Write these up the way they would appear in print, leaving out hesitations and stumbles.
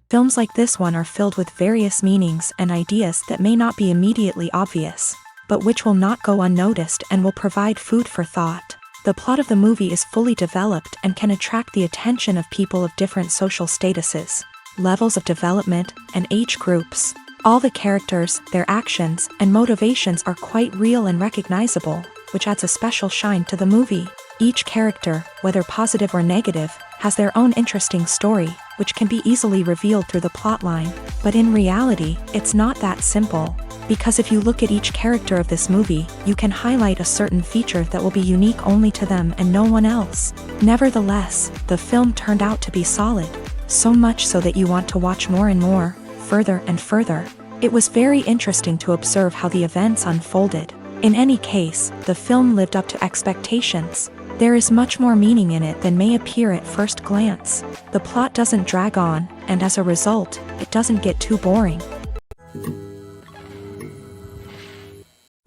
Films like this one are filled with various meanings and ideas that may not be immediately obvious, but which will not go unnoticed and will provide food for thought. The plot of the movie is fully developed and can attract the attention of people of different social statuses, levels of development, and age groups. All the characters, their actions, and motivations are quite real and recognizable, which adds a special shine to the movie. Each character, whether positive or negative, has their own interesting story, which can be easily revealed through the plotline. But in reality, it's not that simple. Because if you look at each character of this movie, you can highlight a certain feature that will be unique only to them and no one else. Nevertheless, the film turned out to be solid. So much so that you want to watch more and more, further and further. It was very interesting to observe how the events unfolded. In any case, the film lived up to expectations. There is much more meaning in it than may appear at first glance. The plot doesn't drag on, and as a result, it doesn't get too boring.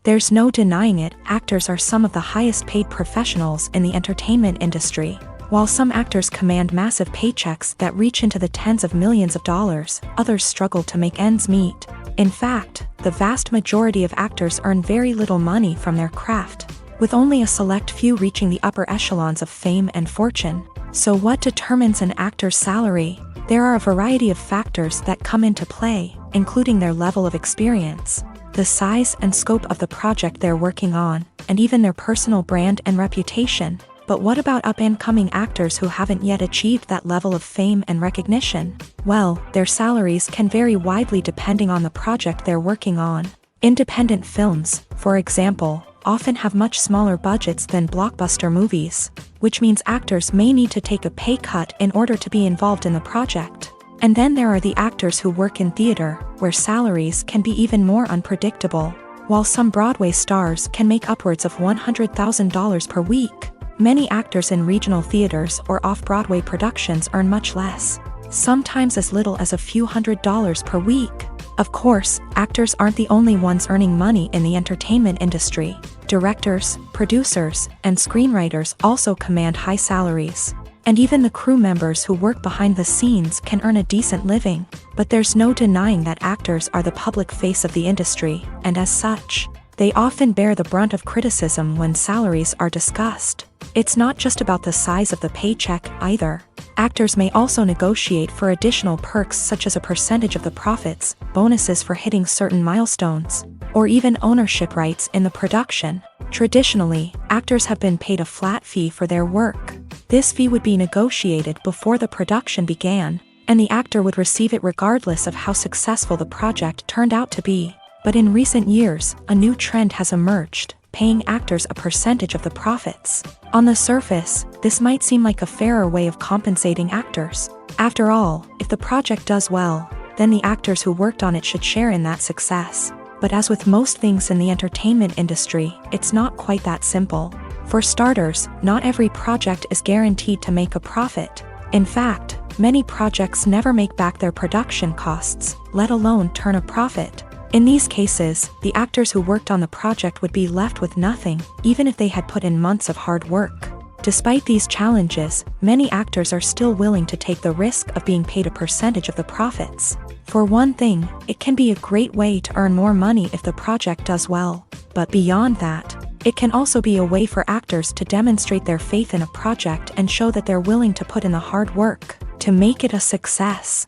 There's no denying it, actors are some of the highest paid professionals in the entertainment industry. While some actors command massive paychecks that reach into the tens of millions of dollars, others struggle to make ends meet. In fact, the vast majority of actors earn very little money from their craft, with only a select few reaching the upper echelons of fame and fortune. So what determines an actor's salary? There are a variety of factors that come into play, including their level of experience, the size and scope of the project they're working on, and even their personal brand and reputation. But what about up-and-coming actors who haven't yet achieved that level of fame and recognition? Well, their salaries can vary widely depending on the project they're working on. Independent films, for example, often have much smaller budgets than blockbuster movies, which means actors may need to take a pay cut in order to be involved in the project. And then there are the actors who work in theater, where salaries can be even more unpredictable. While some Broadway stars can make upwards of $100,000 per week, many actors in regional theaters or off-Broadway productions earn much less, sometimes as little as a few $100s per week. Of course, actors aren't the only ones earning money in the entertainment industry. Directors, producers, and screenwriters also command high salaries. And even the crew members who work behind the scenes can earn a decent living. But there's no denying that actors are the public face of the industry, and as such, they often bear the brunt of criticism when salaries are discussed. It's not just about the size of the paycheck, either. Actors may also negotiate for additional perks such as a percentage of the profits, bonuses for hitting certain milestones, or even ownership rights in the production. Traditionally, actors have been paid a flat fee for their work. This fee would be negotiated before the production began, and the actor would receive it regardless of how successful the project turned out to be. But in recent years, a new trend has emerged, paying actors a percentage of the profits. On the surface, this might seem like a fairer way of compensating actors. After all, if the project does well, then the actors who worked on it should share in that success. But as with most things in the entertainment industry, it's not quite that simple. For starters, not every project is guaranteed to make a profit. In fact, many projects never make back their production costs, let alone turn a profit. In these cases, the actors who worked on the project would be left with nothing, even if they had put in months of hard work. Despite these challenges, many actors are still willing to take the risk of being paid a percentage of the profits. For one thing, it can be a great way to earn more money if the project does well. But beyond that, it can also be a way for actors to demonstrate their faith in a project and show that they're willing to put in the hard work to make it a success.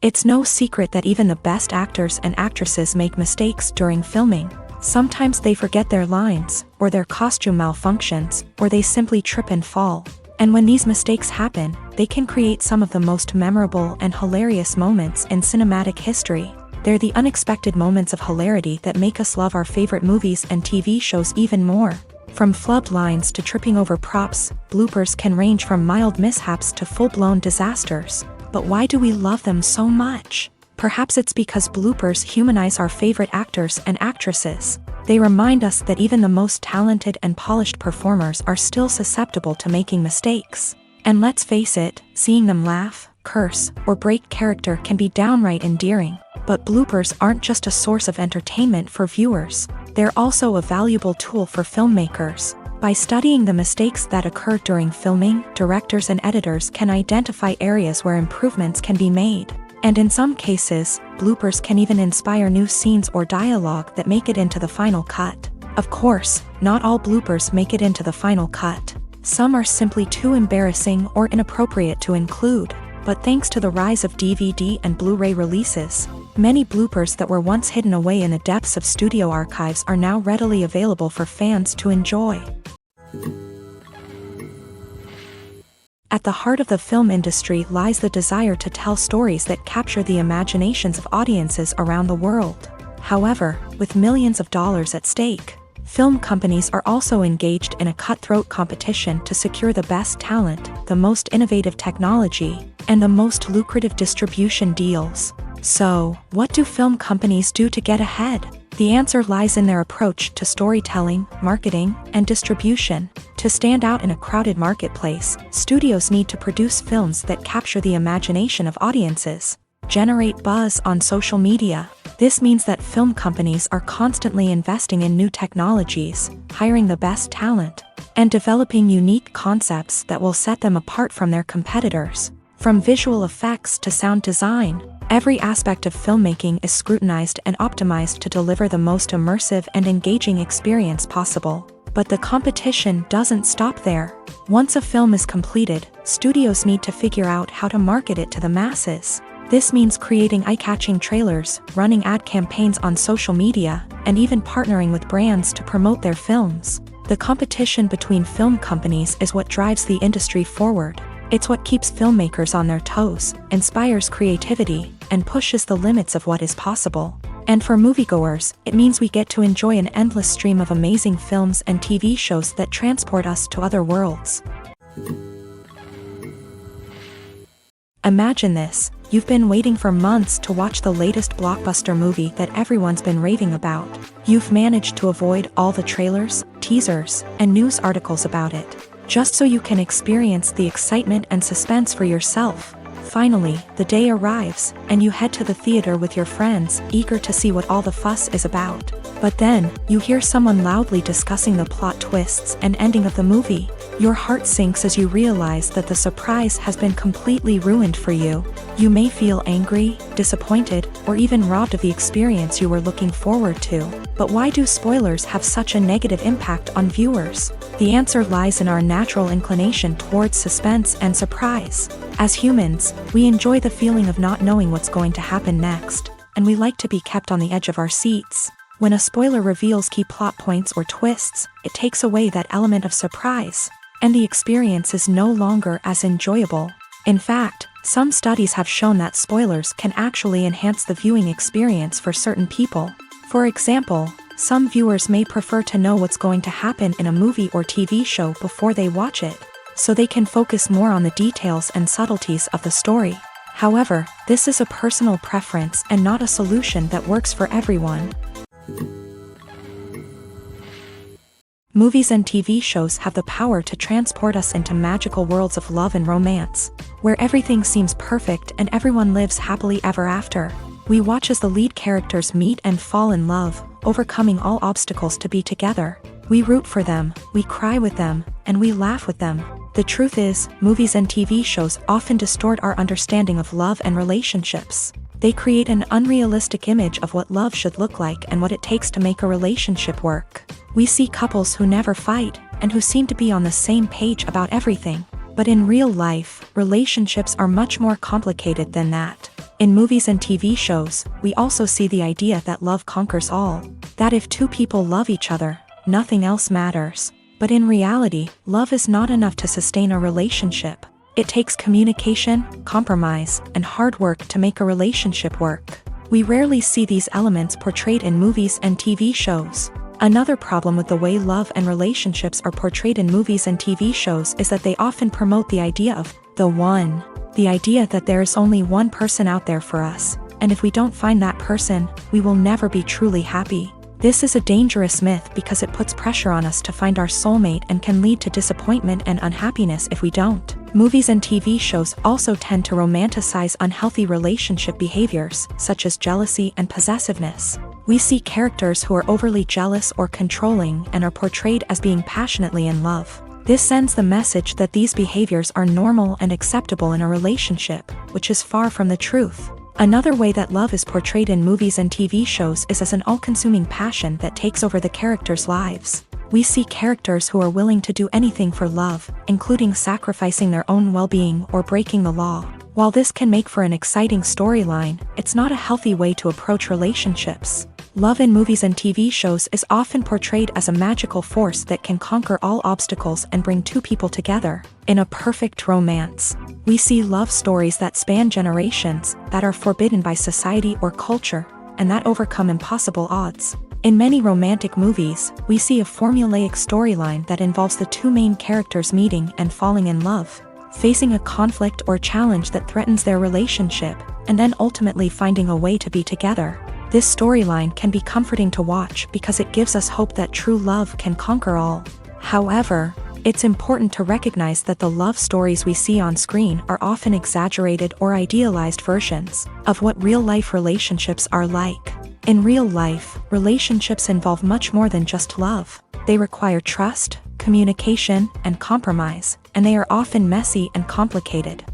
It's no secret that even the best actors and actresses make mistakes during filming. Sometimes they forget their lines, or their costume malfunctions, or they simply trip and fall. And when these mistakes happen, they can create some of the most memorable and hilarious moments in cinematic history. They're the unexpected moments of hilarity that make us love our favorite movies and TV shows even more. From flubbed lines to tripping over props, bloopers can range from mild mishaps to full-blown disasters. But why do we love them so much? Perhaps it's because bloopers humanize our favorite actors and actresses. They remind us that even the most talented and polished performers are still susceptible to making mistakes. And let's face it, seeing them laugh, curse, or break character can be downright endearing. But bloopers aren't just a source of entertainment for viewers. They're also a valuable tool for filmmakers. By studying the mistakes that occur during filming, directors and editors can identify areas where improvements can be made. And in some cases, bloopers can even inspire new scenes or dialogue that make it into the final cut. Of course, not all bloopers make it into the final cut. Some are simply too embarrassing or inappropriate to include. But thanks to the rise of DVD and Blu-ray releases, many bloopers that were once hidden away in the depths of studio archives are now readily available for fans to enjoy. At the heart of the film industry lies the desire to tell stories that capture the imaginations of audiences around the world. However, with millions of dollars at stake, film companies are also engaged in a cutthroat competition to secure the best talent, the most innovative technology, and the most lucrative distribution deals. So, what do film companies do to get ahead? The answer lies in their approach to storytelling, marketing, and distribution. To stand out in a crowded marketplace, studios need to produce films that capture the imagination of audiences, generate buzz on social media. This means that film companies are constantly investing in new technologies, hiring the best talent, and developing unique concepts that will set them apart from their competitors. From visual effects to sound design, every aspect of filmmaking is scrutinized and optimized to deliver the most immersive and engaging experience possible. But the competition doesn't stop there. Once a film is completed, studios need to figure out how to market it to the masses. This means creating eye-catching trailers, running ad campaigns on social media, and even partnering with brands to promote their films. The competition between film companies is what drives the industry forward. It's what keeps filmmakers on their toes, inspires creativity, and pushes the limits of what is possible. And for moviegoers, it means we get to enjoy an endless stream of amazing films and TV shows that transport us to other worlds. Imagine this. You've been waiting for months to watch the latest blockbuster movie that everyone's been raving about. You've managed to avoid all the trailers, teasers, and news articles about it, just so you can experience the excitement and suspense for yourself. Finally, the day arrives, and you head to the theater with your friends, eager to see what all the fuss is about. But then, you hear someone loudly discussing the plot twists and ending of the movie. Your heart sinks as you realize that the surprise has been completely ruined for you. You may feel angry, disappointed, or even robbed of the experience you were looking forward to. But why do spoilers have such a negative impact on viewers? The answer lies in our natural inclination towards suspense and surprise. As humans, we enjoy the feeling of not knowing what's going to happen next, and we like to be kept on the edge of our seats. When a spoiler reveals key plot points or twists, it takes away that element of surprise, and the experience is no longer as enjoyable. In fact, some studies have shown that spoilers can actually enhance the viewing experience for certain people. For example, some viewers may prefer to know what's going to happen in a movie or TV show before they watch it, so they can focus more on the details and subtleties of the story. However, this is a personal preference and not a solution that works for everyone. Movies and TV shows have the power to transport us into magical worlds of love and romance, where everything seems perfect and everyone lives happily ever after. We watch as the lead characters meet and fall in love, overcoming all obstacles to be together. We root for them, we cry with them, and we laugh with them. The truth is, movies and TV shows often distort our understanding of love and relationships. They create an unrealistic image of what love should look like and what it takes to make a relationship work. We see couples who never fight, and who seem to be on the same page about everything. But in real life, relationships are much more complicated than that. In movies and TV shows, we also see the idea that love conquers all. That if two people love each other, nothing else matters. But in reality, love is not enough to sustain a relationship. It takes communication, compromise, and hard work to make a relationship work. We rarely see these elements portrayed in movies and TV shows. Another problem with the way love and relationships are portrayed in movies and TV shows is that they often promote the idea of the one. The idea that there is only one person out there for us, and if we don't find that person, we will never be truly happy. This is a dangerous myth because it puts pressure on us to find our soulmate and can lead to disappointment and unhappiness if we don't. Movies and TV shows also tend to romanticize unhealthy relationship behaviors, such as jealousy and possessiveness. We see characters who are overly jealous or controlling and are portrayed as being passionately in love. This sends the message that these behaviors are normal and acceptable in a relationship, which is far from the truth. Another way that love is portrayed in movies and TV shows is as an all-consuming passion that takes over the characters' lives. We see characters who are willing to do anything for love, including sacrificing their own well-being or breaking the law. While this can make for an exciting storyline, it's not a healthy way to approach relationships. Love in movies and TV shows is often portrayed as a magical force that can conquer all obstacles and bring two people together. In a perfect romance, we see love stories that span generations, that are forbidden by society or culture, and that overcome impossible odds. In many romantic movies, we see a formulaic storyline that involves the two main characters meeting and falling in love, facing a conflict or challenge that threatens their relationship, and then ultimately finding a way to be together. This storyline can be comforting to watch because it gives us hope that true love can conquer all. However, it's important to recognize that the love stories we see on screen are often exaggerated or idealized versions of what real-life relationships are like. In real life, relationships involve much more than just love. They require trust, communication, and compromise, and they are often messy and complicated.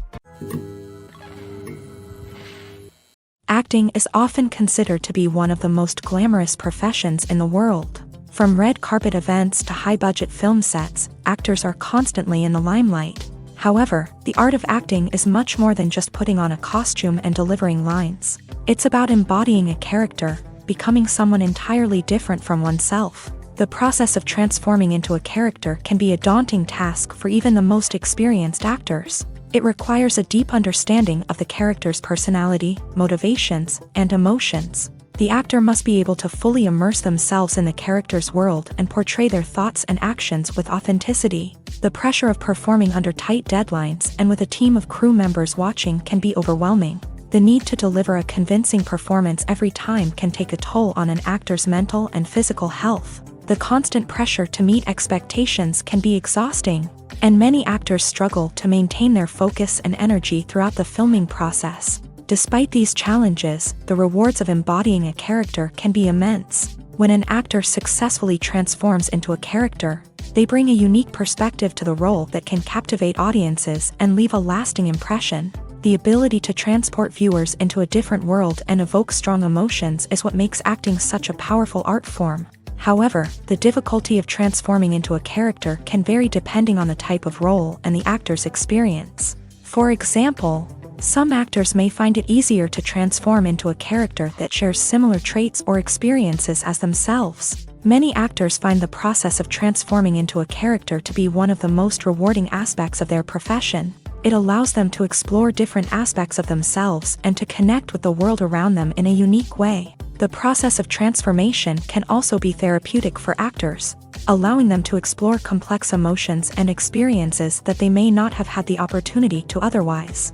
Acting is often considered to be one of the most glamorous professions in the world. From red carpet events to high-budget film sets, actors are constantly in the limelight. However, the art of acting is much more than just putting on a costume and delivering lines. It's about embodying a character, becoming someone entirely different from oneself. The process of transforming into a character can be a daunting task for even the most experienced actors. It requires a deep understanding of the character's personality, motivations, and emotions. The actor must be able to fully immerse themselves in the character's world and portray their thoughts and actions with authenticity. The pressure of performing under tight deadlines and with a team of crew members watching can be overwhelming. The need to deliver a convincing performance every time can take a toll on an actor's mental and physical health. The constant pressure to meet expectations can be exhausting, and many actors struggle to maintain their focus and energy throughout the filming process. Despite these challenges, the rewards of embodying a character can be immense. When an actor successfully transforms into a character, they bring a unique perspective to the role that can captivate audiences and leave a lasting impression. The ability to transport viewers into a different world and evoke strong emotions is what makes acting such a powerful art form. However, the difficulty of transforming into a character can vary depending on the type of role and the actor's experience. For example, some actors may find it easier to transform into a character that shares similar traits or experiences as themselves. Many actors find the process of transforming into a character to be one of the most rewarding aspects of their profession. It allows them to explore different aspects of themselves and to connect with the world around them in a unique way. The process of transformation can also be therapeutic for actors, allowing them to explore complex emotions and experiences that they may not have had the opportunity to otherwise.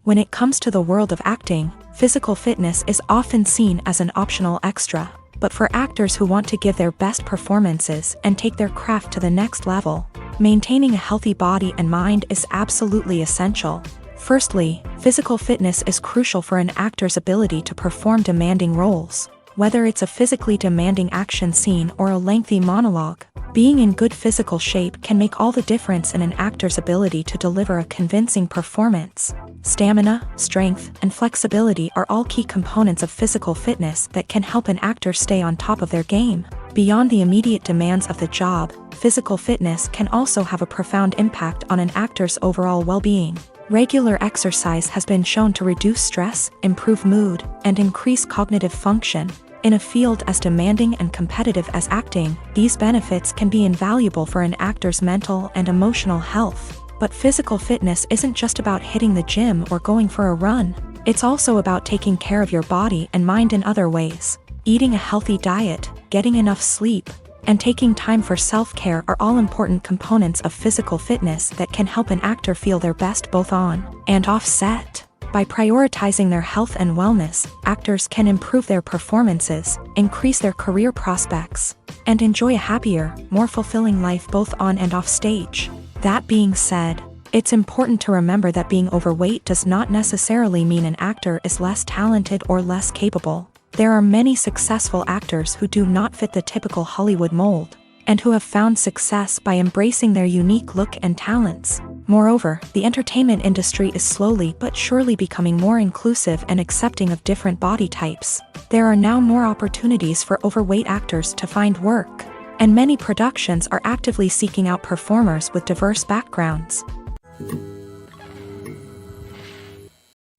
When it comes to the world of acting, physical fitness is often seen as an optional extra. But for actors who want to give their best performances and take their craft to the next level, maintaining a healthy body and mind is absolutely essential. Firstly, physical fitness is crucial for an actor's ability to perform demanding roles. Whether it's a physically demanding action scene or a lengthy monologue, being in good physical shape can make all the difference in an actor's ability to deliver a convincing performance. Stamina, strength, and flexibility are all key components of physical fitness that can help an actor stay on top of their game. Beyond the immediate demands of the job, physical fitness can also have a profound impact on an actor's overall well-being. Regular exercise has been shown to reduce stress, improve mood, and increase cognitive function. In a field as demanding and competitive as acting, these benefits can be invaluable for an actor's mental and emotional health. But physical fitness isn't just about hitting the gym or going for a run. It's also about taking care of your body and mind in other ways. Eating a healthy diet, getting enough sleep, and taking time for self-care are all important components of physical fitness that can help an actor feel their best both on and off set. By prioritizing their health and wellness, actors can improve their performances, increase their career prospects, and enjoy a happier, more fulfilling life both on and off stage. That being said, It's important to remember that being overweight does not necessarily mean an actor is less talented or less capable. There are many successful actors who do not fit the typical Hollywood mold, and who have found success by embracing their unique look and talents. Moreover, the entertainment industry is slowly but surely becoming more inclusive and accepting of different body types. There are now more opportunities for overweight actors to find work, and many productions are actively seeking out performers with diverse backgrounds.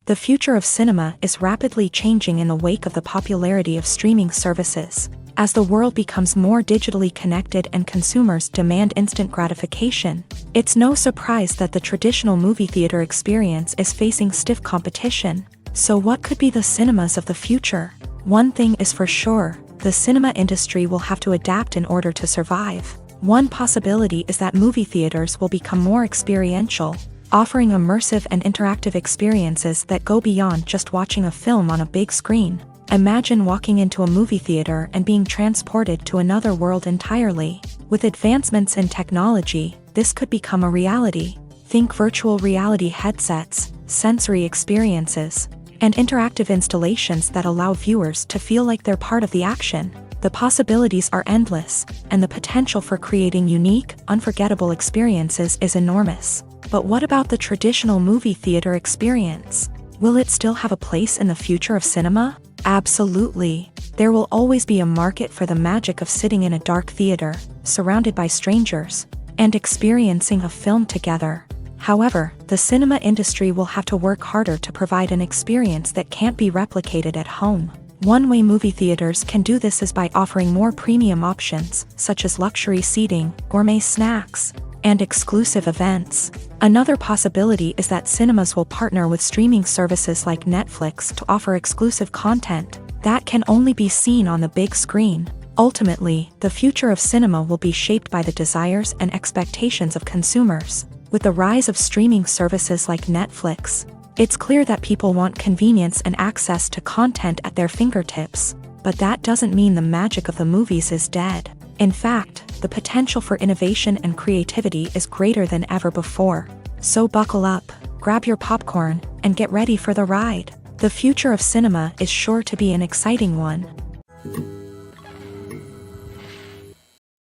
The future of cinema is rapidly changing in the wake of the popularity of streaming services. As the world becomes more digitally connected and consumers demand instant gratification, it's no surprise that the traditional movie theater experience is facing stiff competition. So what could be the cinemas of the future? One thing is for sure, the cinema industry will have to adapt in order to survive. One possibility is that movie theaters will become more experiential, offering immersive and interactive experiences that go beyond just watching a film on a big screen. Imagine walking into a movie theater and being transported to another world entirely. With advancements in technology, this could become a reality. Think virtual reality headsets, sensory experiences, and interactive installations that allow viewers to feel like they're part of the action. The possibilities are endless, and the potential for creating unique, unforgettable experiences is enormous. But what about the traditional movie theater experience? Will it still have a place in the future of cinema? Absolutely. There will always be a market for the magic of sitting in a dark theater, surrounded by strangers, and experiencing a film together. However, the cinema industry will have to work harder to provide an experience that can't be replicated at home. One way movie theaters can do this is by offering more premium options, such as luxury seating, gourmet snacks, and exclusive events. Another possibility is that cinemas will partner with streaming services like Netflix to offer exclusive content that can only be seen on the big screen. Ultimately, the future of cinema will be shaped by the desires and expectations of consumers. With the rise of streaming services like Netflix, it's clear that people want convenience and access to content at their fingertips. But that doesn't mean the magic of the movies is dead. In fact, the potential for innovation and creativity is greater than ever before. So buckle up, grab your popcorn, and get ready for the ride. The future of cinema is sure to be an exciting one.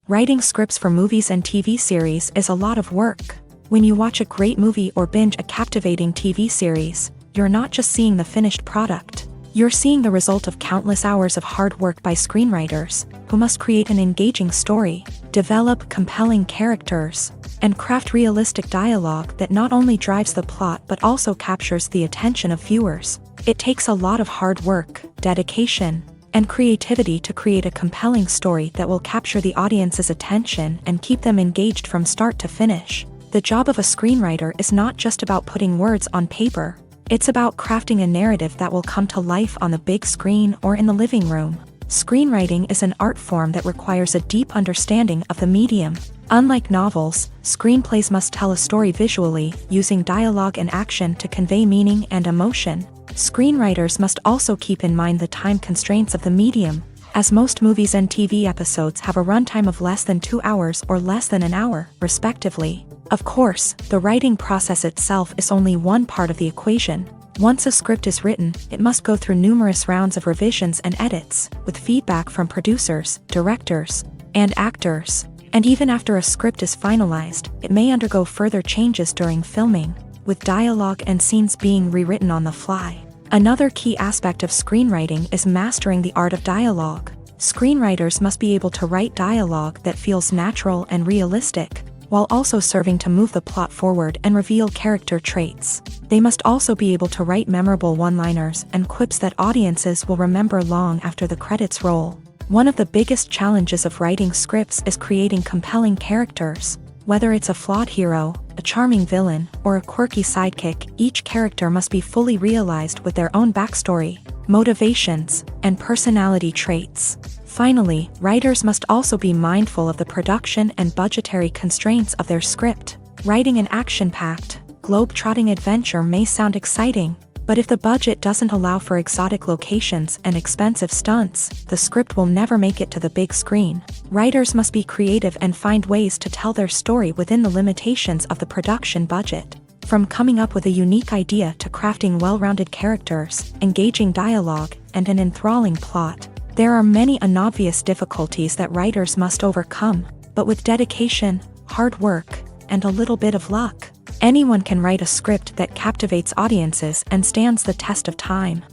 Writing scripts for movies and TV series is a lot of work. When you watch a great movie or binge a captivating TV series, you're not just seeing the finished product. You're seeing the result of countless hours of hard work by screenwriters, who must create an engaging story, develop compelling characters, and craft realistic dialogue that not only drives the plot but also captures the attention of viewers. It takes a lot of hard work, dedication, and creativity to create a compelling story that will capture the audience's attention and keep them engaged from start to finish. The job of a screenwriter is not just about putting words on paper. It's about crafting a narrative that will come to life on the big screen or in the living room. Screenwriting is an art form that requires a deep understanding of the medium. Unlike novels, screenplays must tell a story visually, using dialogue and action to convey meaning and emotion. Screenwriters must also keep in mind the time constraints of the medium, as most movies and TV episodes have a runtime of less than 2 hours or less than an hour, respectively. Of course, the writing process itself is only one part of the equation. Once a script is written, it must go through numerous rounds of revisions and edits, with feedback from producers, directors, and actors. And even after a script is finalized, it may undergo further changes during filming, with dialogue and scenes being rewritten on the fly. Another key aspect of screenwriting is mastering the art of dialogue. Screenwriters must be able to write dialogue that feels natural and realistic, while also serving to move the plot forward and reveal character traits. They must also be able to write memorable one-liners and quips that audiences will remember long after the credits roll. One of the biggest challenges of writing scripts is creating compelling characters. Whether it's a flawed hero, a charming villain, or a quirky sidekick, each character must be fully realized with their own backstory, motivations, and personality traits. Finally, writers must also be mindful of the production and budgetary constraints of their script. Writing an action-packed, globe-trotting adventure may sound exciting, But if the budget doesn't allow for exotic locations and expensive stunts, the script will never make it to the big screen. Writers must be creative and find ways to tell their story within the limitations of the production budget. From coming up with a unique idea to crafting well-rounded characters, engaging dialogue, and an enthralling plot, there are many unobvious difficulties that writers must overcome, but with dedication, hard work, and a little bit of luck, anyone can write a script that captivates audiences and stands the test of time.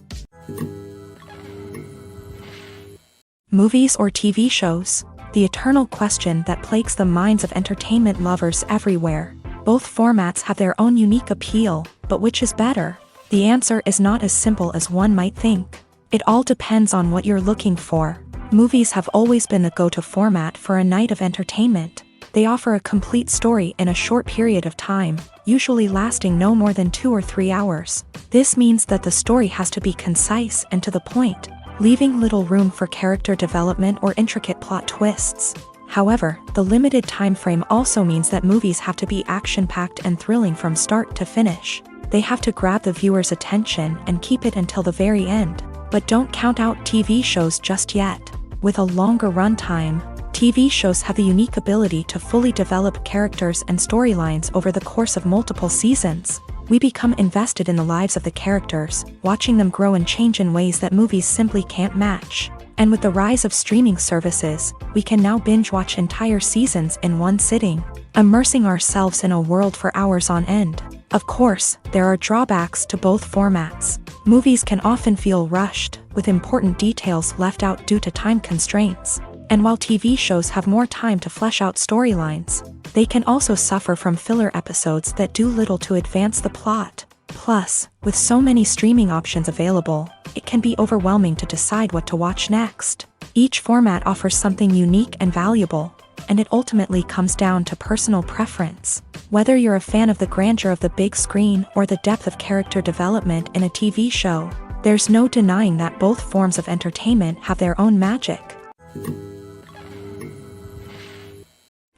Movies or TV shows? The eternal question that plagues the minds of entertainment lovers everywhere. Both formats have their own unique appeal, but which is better? The answer is not as simple as one might think. It all depends on what you're looking for. Movies have always been the go-to format for a night of entertainment. They offer a complete story in a short period of time, usually lasting no more than 2 or 3 hours. This means that the story has to be concise and to the point, leaving little room for character development or intricate plot twists. However, the limited time frame also means that movies have to be action-packed and thrilling from start to finish. They have to grab the viewer's attention and keep it until the very end. But don't count out TV shows just yet. With a longer runtime, TV shows have the unique ability to fully develop characters and storylines over the course of multiple seasons. We become invested in the lives of the characters, watching them grow and change in ways that movies simply can't match. And with the rise of streaming services, we can now binge-watch entire seasons in one sitting, immersing ourselves in a world for hours on end. Of course, there are drawbacks to both formats. Movies can often feel rushed, with important details left out due to time constraints. And while TV shows have more time to flesh out storylines, they can also suffer from filler episodes that do little to advance the plot. Plus, with so many streaming options available, it can be overwhelming to decide what to watch next. Each format offers something unique and valuable, and it ultimately comes down to personal preference. Whether you're a fan of the grandeur of the big screen or the depth of character development in a TV show, there's no denying that both forms of entertainment have their own magic.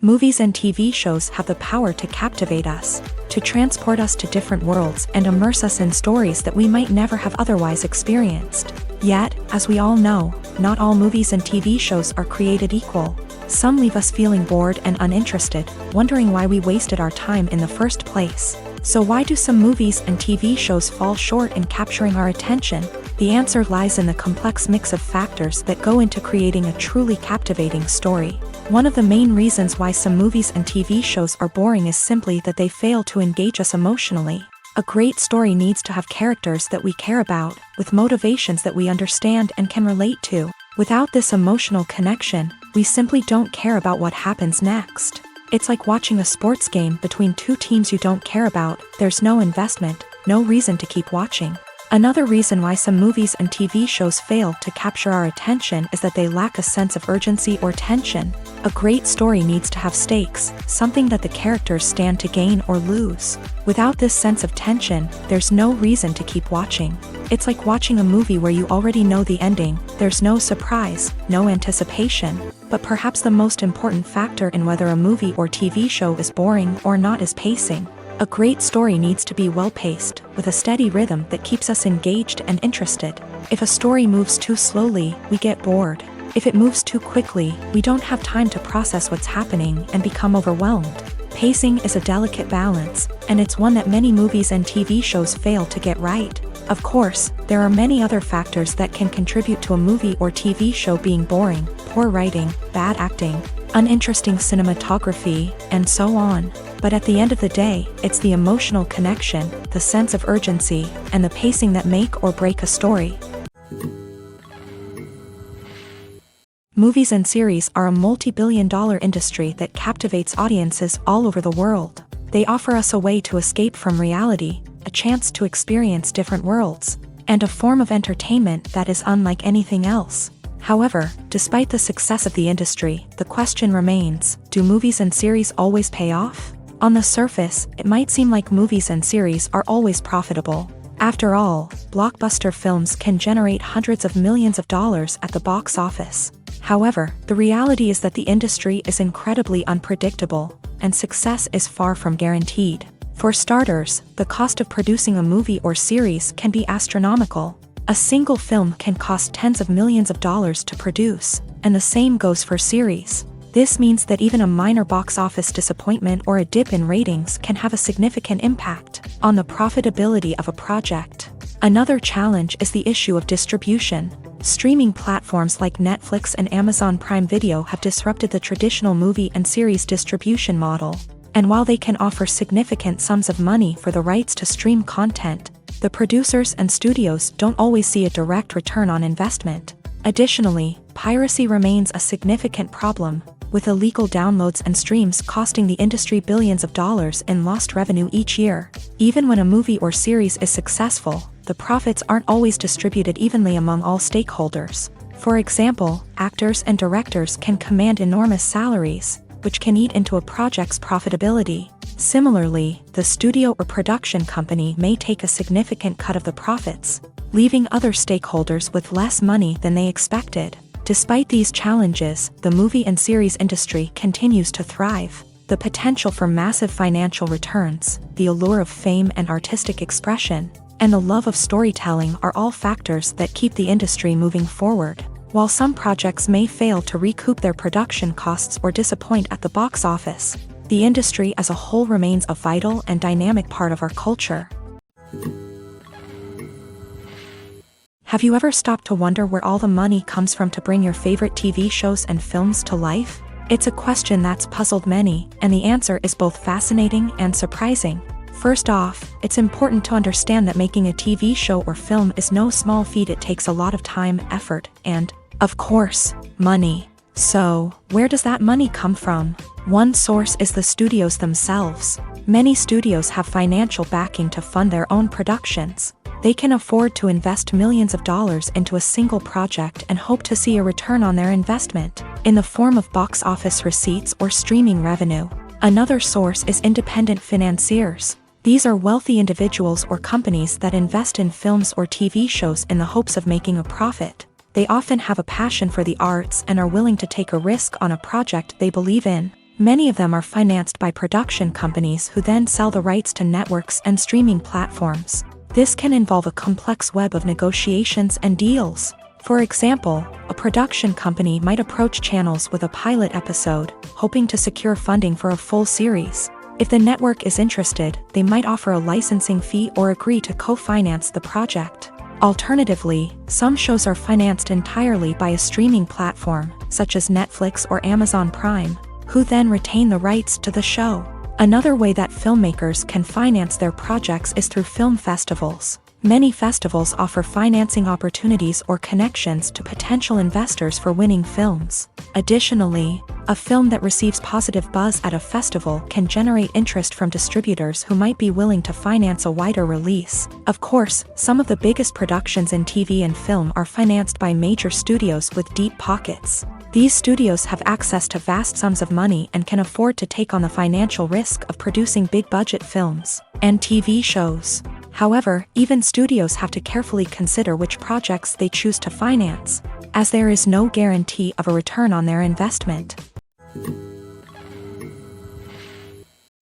Movies and TV shows have the power to captivate us, to transport us to different worlds and immerse us in stories that we might never have otherwise experienced. Yet, as we all know, not all movies and TV shows are created equal. Some leave us feeling bored and uninterested, wondering why we wasted our time in the first place. So why do some movies and TV shows fall short in capturing our attention? The answer lies in the complex mix of factors that go into creating a truly captivating story. One of the main reasons why some movies and TV shows are boring is simply that they fail to engage us emotionally. A great story needs to have characters that we care about, with motivations that we understand and can relate to. Without this emotional connection, we simply don't care about what happens next. It's like watching a sports game between two teams you don't care about. There's no investment, no reason to keep watching. Another reason why some movies and TV shows fail to capture our attention is that they lack a sense of urgency or tension. A great story needs to have stakes, something that the characters stand to gain or lose. Without this sense of tension, there's no reason to keep watching. It's like watching a movie where you already know the ending. There's no surprise, no anticipation. But perhaps the most important factor in whether a movie or TV show is boring or not is pacing. A great story needs to be well-paced, with a steady rhythm that keeps us engaged and interested. If a story moves too slowly, we get bored. If it moves too quickly, we don't have time to process what's happening and become overwhelmed. Pacing is a delicate balance, and it's one that many movies and TV shows fail to get right. Of course, there are many other factors that can contribute to a movie or TV show being boring: poor writing, bad acting, uninteresting cinematography, and so on. But at the end of the day, it's the emotional connection, the sense of urgency, and the pacing that make or break a story. Movies and series are a multi-billion-dollar industry that captivates audiences all over the world. They offer us a way to escape from reality, a chance to experience different worlds, and a form of entertainment that is unlike anything else. However, despite the success of the industry, the question remains, do movies and series always pay off? On the surface, it might seem like movies and series are always profitable. After all, blockbuster films can generate hundreds of millions of dollars at the box office. However, the reality is that the industry is incredibly unpredictable, and success is far from guaranteed. For starters, the cost of producing a movie or series can be astronomical. A single film can cost tens of millions of dollars to produce, and the same goes for series. This means that even a minor box office disappointment or a dip in ratings can have a significant impact on the profitability of a project. Another challenge is the issue of distribution. Streaming platforms like Netflix and Amazon Prime Video have disrupted the traditional movie and series distribution model. And while they can offer significant sums of money for the rights to stream content, the producers and studios don't always see a direct return on investment. Additionally, piracy remains a significant problem, with illegal downloads and streams costing the industry billions of dollars in lost revenue each year. Even when a movie or series is successful, the profits aren't always distributed evenly among all stakeholders. For example, actors and directors can command enormous salaries, which can eat into a project's profitability. Similarly, the studio or production company may take a significant cut of the profits, leaving other stakeholders with less money than they expected. Despite these challenges, the movie and series industry continues to thrive. The potential for massive financial returns, the allure of fame and artistic expression, and the love of storytelling are all factors that keep the industry moving forward. While some projects may fail to recoup their production costs or disappoint at the box office, the industry as a whole remains a vital and dynamic part of our culture. Have you ever stopped to wonder where all the money comes from to bring your favorite TV shows and films to life? It's a question that's puzzled many, and the answer is both fascinating and surprising. First off, it's important to understand that making a TV show or film is no small feat. It takes a lot of time, effort, and, of course, money. So, where does that money come from? One source is the studios themselves. Many studios have financial backing to fund their own productions. They can afford to invest millions of dollars into a single project and hope to see a return on their investment, in the form of box office receipts or streaming revenue. Another source is independent financiers. These are wealthy individuals or companies that invest in films or TV shows in the hopes of making a profit. They often have a passion for the arts and are willing to take a risk on a project they believe in. Many of them are financed by production companies who then sell the rights to networks and streaming platforms. This can involve a complex web of negotiations and deals. For example, a production company might approach channels with a pilot episode, hoping to secure funding for a full series. If the network is interested, they might offer a licensing fee or agree to co-finance the project. Alternatively, some shows are financed entirely by a streaming platform, such as Netflix or Amazon Prime, who then retain the rights to the show. Another way that filmmakers can finance their projects is through film festivals. Many festivals offer financing opportunities or connections to potential investors for winning films. Additionally, a film that receives positive buzz at a festival can generate interest from distributors who might be willing to finance a wider release. Of course, some of the biggest productions in TV and film are financed by major studios with deep pockets. These studios have access to vast sums of money and can afford to take on the financial risk of producing big-budget films and TV shows. However, even studios have to carefully consider which projects they choose to finance, as there is no guarantee of a return on their investment.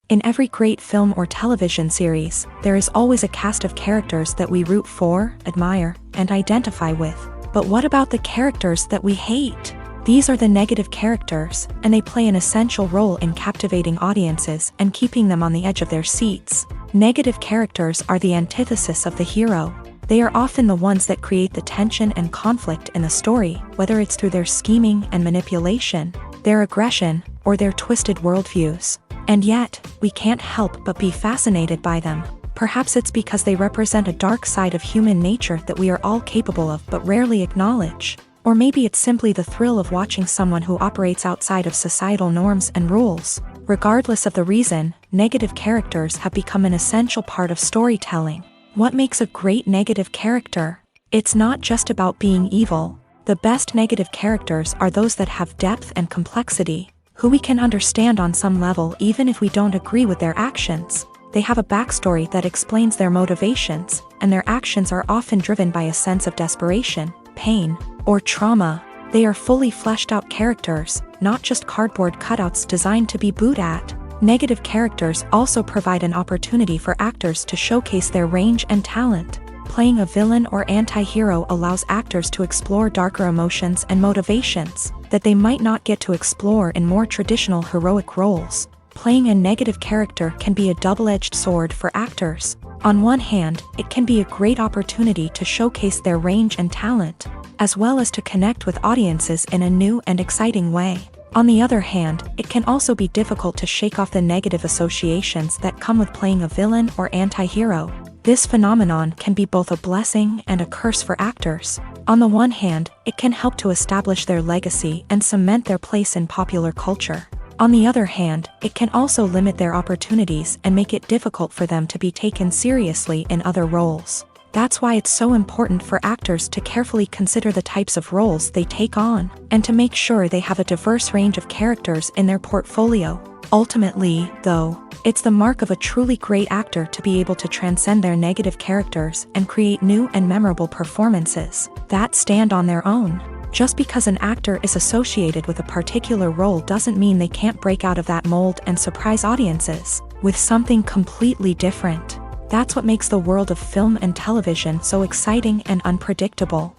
In every great film or television series, there is always a cast of characters that we root for, admire, and identify with. But what about the characters that we hate? These are the negative characters, and they play an essential role in captivating audiences and keeping them on the edge of their seats. Negative characters are the antithesis of the hero. They are often the ones that create the tension and conflict in the story, whether it's through their scheming and manipulation, their aggression, or their twisted worldviews. And yet, we can't help but be fascinated by them. Perhaps it's because they represent a dark side of human nature that we are all capable of but rarely acknowledge. Or maybe it's simply the thrill of watching someone who operates outside of societal norms and rules. Regardless of the reason, negative characters have become an essential part of storytelling. What makes a great negative character? It's not just about being evil. The best negative characters are those that have depth and complexity, who we can understand on some level even if we don't agree with their actions. They have a backstory that explains their motivations, and their actions are often driven by a sense of desperation, pain, or trauma. They are fully fleshed out characters, not just cardboard cutouts designed to be booed at. Negative characters also provide an opportunity for actors to showcase their range and talent. Playing a villain or anti-hero allows actors to explore darker emotions and motivations that they might not get to explore in more traditional heroic roles. Playing a negative character can be a double-edged sword for actors. On one hand, it can be a great opportunity to showcase their range and talent, as well as to connect with audiences in a new and exciting way. On the other hand, it can also be difficult to shake off the negative associations that come with playing a villain or anti-hero. This phenomenon can be both a blessing and a curse for actors. On the one hand, it can help to establish their legacy and cement their place in popular culture. On the other hand, it can also limit their opportunities and make it difficult for them to be taken seriously in other roles. That's why it's so important for actors to carefully consider the types of roles they take on, and to make sure they have a diverse range of characters in their portfolio. Ultimately, though, it's the mark of a truly great actor to be able to transcend their negative characters and create new and memorable performances that stand on their own. Just because an actor is associated with a particular role doesn't mean they can't break out of that mold and surprise audiences with something completely different. That's what makes the world of film and television so exciting and unpredictable.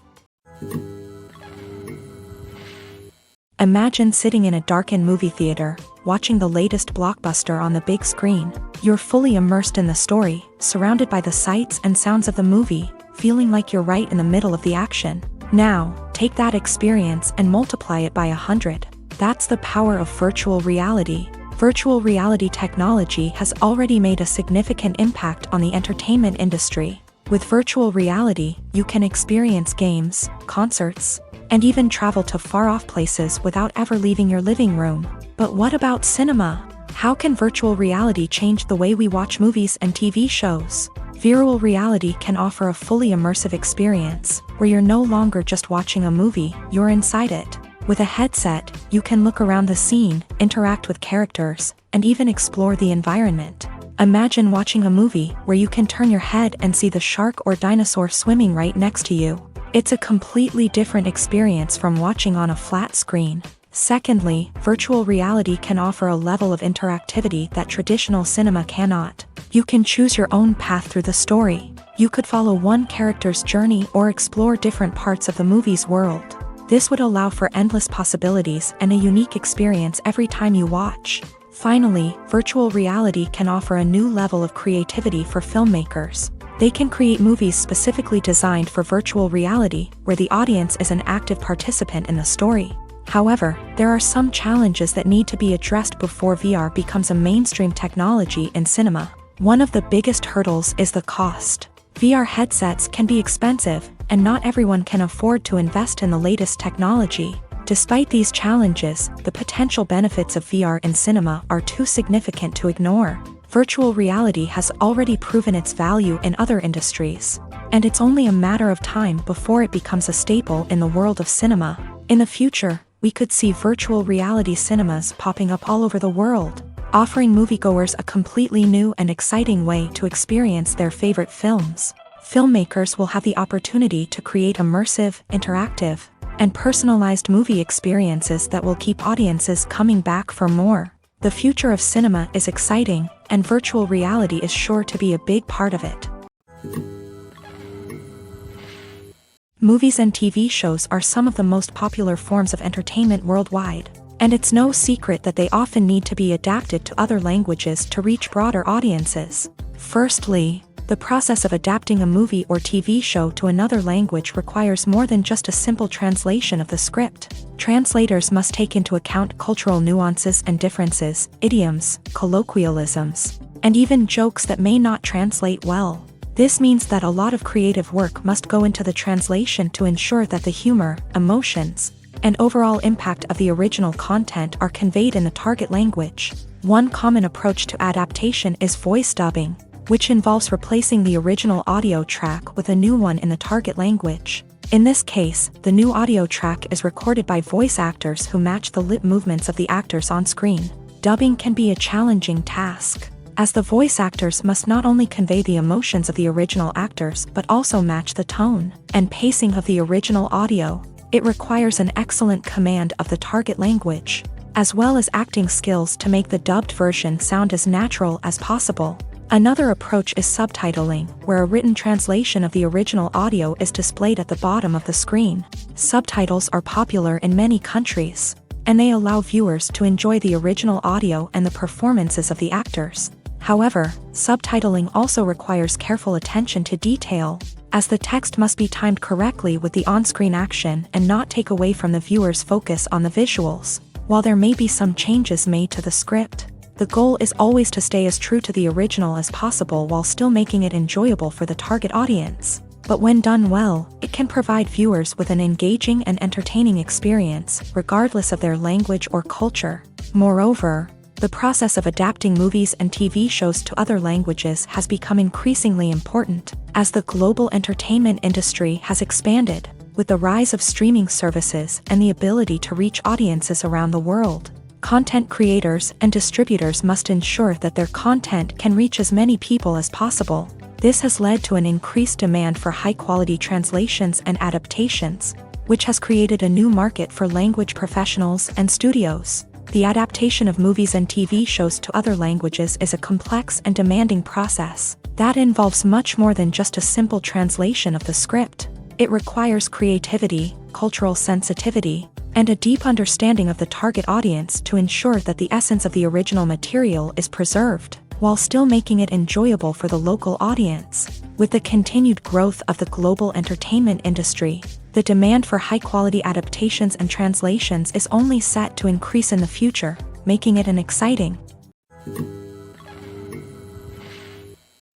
Imagine sitting in a darkened movie theater, watching the latest blockbuster on the big screen. You're fully immersed in the story, surrounded by the sights and sounds of the movie, feeling like you're right in the middle of the action. Now, take that experience and multiply it by 100. That's the power of virtual reality. Virtual reality technology has already made a significant impact on the entertainment industry. With virtual reality, you can experience games, concerts, and even travel to far-off places without ever leaving your living room. But what about cinema? How can virtual reality change the way we watch movies and TV shows? Virtual reality can offer a fully immersive experience, where you're no longer just watching a movie, you're inside it. With a headset, you can look around the scene, interact with characters, and even explore the environment. Imagine watching a movie where you can turn your head and see the shark or dinosaur swimming right next to you. It's a completely different experience from watching on a flat screen. Secondly, virtual reality can offer a level of interactivity that traditional cinema cannot. You can choose your own path through the story. You could follow one character's journey or explore different parts of the movie's world. This would allow for endless possibilities and a unique experience every time you watch. Finally, virtual reality can offer a new level of creativity for filmmakers. They can create movies specifically designed for virtual reality, where the audience is an active participant in the story. However, there are some challenges that need to be addressed before VR becomes a mainstream technology in cinema. One of the biggest hurdles is the cost. VR headsets can be expensive, and not everyone can afford to invest in the latest technology. Despite these challenges, the potential benefits of VR in cinema are too significant to ignore. Virtual reality has already proven its value in other industries, and it's only a matter of time before it becomes a staple in the world of cinema. In the future, we could see virtual reality cinemas popping up all over the world, offering moviegoers a completely new and exciting way to experience their favorite films. Filmmakers will have the opportunity to create immersive, interactive, and personalized movie experiences that will keep audiences coming back for more. The future of cinema is exciting, and virtual reality is sure to be a big part of it. Movies and TV shows are some of the most popular forms of entertainment worldwide, and it's no secret that they often need to be adapted to other languages to reach broader audiences. Firstly, the process of adapting a movie or TV show to another language requires more than just a simple translation of the script. Translators must take into account cultural nuances and differences, idioms, colloquialisms, and even jokes that may not translate well. This means that a lot of creative work must go into the translation to ensure that the humor, emotions, and overall impact of the original content are conveyed in the target language. One common approach to adaptation is voice dubbing, which involves replacing the original audio track with a new one in the target language. In this case, the new audio track is recorded by voice actors who match the lip movements of the actors on screen. Dubbing can be a challenging task, as the voice actors must not only convey the emotions of the original actors but also match the tone and pacing of the original audio. It requires an excellent command of the target language. as well as acting skills to make the dubbed version sound as natural as possible. Another approach is subtitling, where a written translation of the original audio is displayed at the bottom of the screen. Subtitles are popular in many countries, and they allow viewers to enjoy the original audio and the performances of the actors. However, subtitling also requires careful attention to detail, as the text must be timed correctly with the on-screen action and not take away from the viewer's focus on the visuals. While there may be some changes made to the script, the goal is always to stay as true to the original as possible while still making it enjoyable for the target audience. But when done well, it can provide viewers with an engaging and entertaining experience, regardless of their language or culture. Moreover, the process of adapting movies and TV shows to other languages has become increasingly important, as the global entertainment industry has expanded, with the rise of streaming services and the ability to reach audiences around the world. Content creators and distributors must ensure that their content can reach as many people as possible. This has led to an increased demand for high-quality translations and adaptations, which has created a new market for language professionals and studios. The adaptation of movies and TV shows to other languages is a complex and demanding process that involves much more than just a simple translation of the script. It requires creativity, cultural sensitivity, and a deep understanding of the target audience to ensure that the essence of the original material is preserved, while still making it enjoyable for the local audience. With the continued growth of the global entertainment industry, the demand for high-quality adaptations and translations is only set to increase in the future, making it an exciting.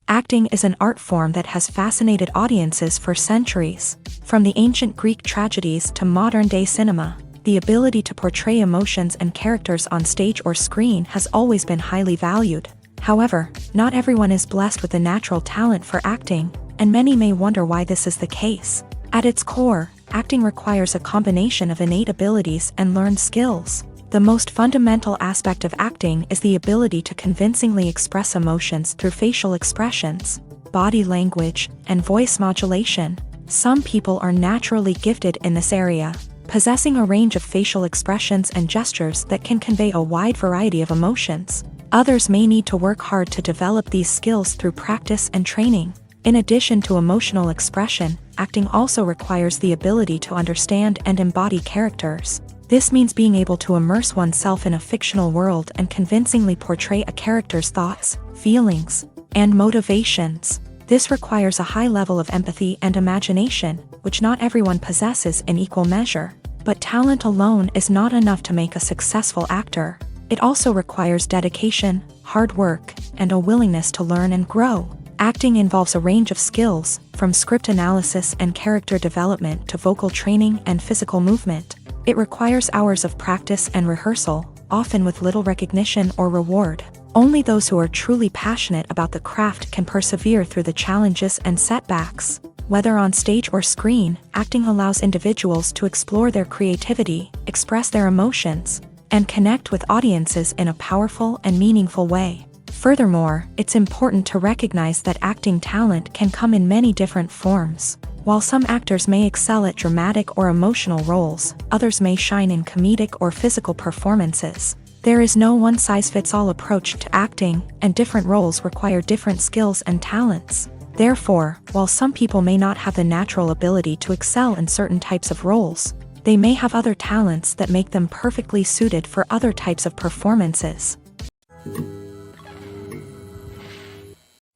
Acting is an art form that has fascinated audiences for centuries. From the ancient Greek tragedies to modern-day cinema, the ability to portray emotions and characters on stage or screen has always been highly valued. However, not everyone is blessed with the natural talent for acting, and many may wonder why this is the case. At its core, acting requires a combination of innate abilities and learned skills. The most fundamental aspect of acting is the ability to convincingly express emotions through facial expressions, body language, and voice modulation. Some people are naturally gifted in this area, possessing a range of facial expressions and gestures that can convey a wide variety of emotions. Others may need to work hard to develop these skills through practice and training. In addition to emotional expression, acting also requires the ability to understand and embody characters. This means being able to immerse oneself in a fictional world and convincingly portray a character's thoughts, feelings, and motivations. This requires a high level of empathy and imagination, which not everyone possesses in equal measure. But talent alone is not enough to make a successful actor. It also requires dedication, hard work, and a willingness to learn and grow. Acting involves a range of skills, from script analysis and character development to vocal training and physical movement. It requires hours of practice and rehearsal, often with little recognition or reward. Only those who are truly passionate about the craft can persevere through the challenges and setbacks. Whether on stage or screen, acting allows individuals to explore their creativity, express their emotions, and connect with audiences in a powerful and meaningful way. Furthermore, it's important to recognize that acting talent can come in many different forms. While some actors may excel at dramatic or emotional roles, others may shine in comedic or physical performances. There is no one-size-fits-all approach to acting, and different roles require different skills and talents. Therefore, while some people may not have the natural ability to excel in certain types of roles, they may have other talents that make them perfectly suited for other types of performances.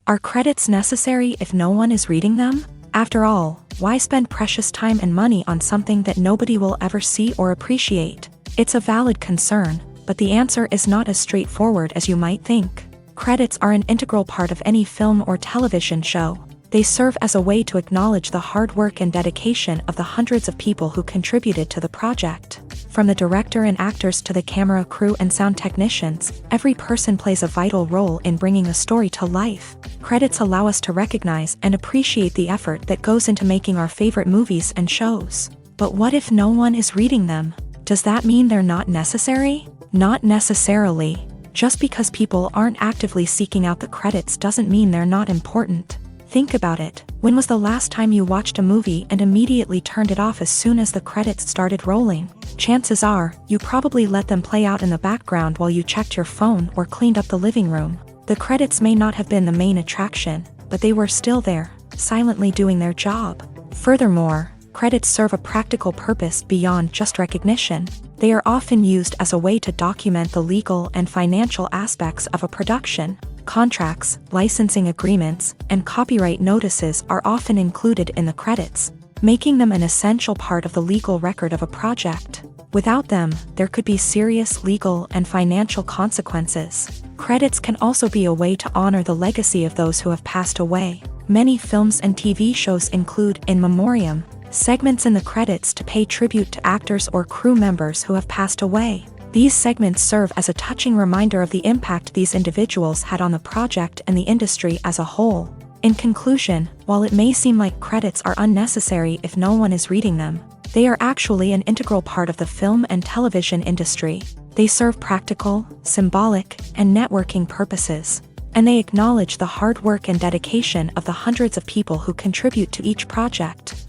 Are credits necessary if no one is reading them? After all, why spend precious time and money on something that nobody will ever see or appreciate? It's a valid concern, but the answer is not as straightforward as you might think. Credits are an integral part of any film or television show. They serve as a way to acknowledge the hard work and dedication of the hundreds of people who contributed to the project. From the director and actors to the camera crew and sound technicians, every person plays a vital role in bringing a story to life. Credits allow us to recognize and appreciate the effort that goes into making our favorite movies and shows. But what if no one is reading them? Does that mean they're not necessary? Not necessarily. Just because people aren't actively seeking out the credits doesn't mean they're not important. Think about it. When was the last time you watched a movie and immediately turned it off as soon as the credits started rolling? chances are, you probably let them play out in the background while you checked your phone or cleaned up the living room. The credits may not have been the main attraction, but they were still there, silently doing their job. Furthermore, credits serve a practical purpose beyond just recognition. They are often used as a way to document the legal and financial aspects of a production. Contracts, licensing agreements, and copyright notices are often included in the credits, making them an essential part of the legal record of a project. Without them, there could be serious legal and financial consequences. Credits can also be a way to honor the legacy of those who have passed away. Many films and TV shows include in memoriam segments in the credits to pay tribute to actors or crew members who have passed away. These segments serve as a touching reminder of the impact these individuals had on the project and the industry as a whole. In conclusion, while it may seem like credits are unnecessary if no one is reading them, they are actually an integral part of the film and television industry. They serve practical, symbolic, and networking purposes, and they acknowledge the hard work and dedication of the hundreds of people who contribute to each project.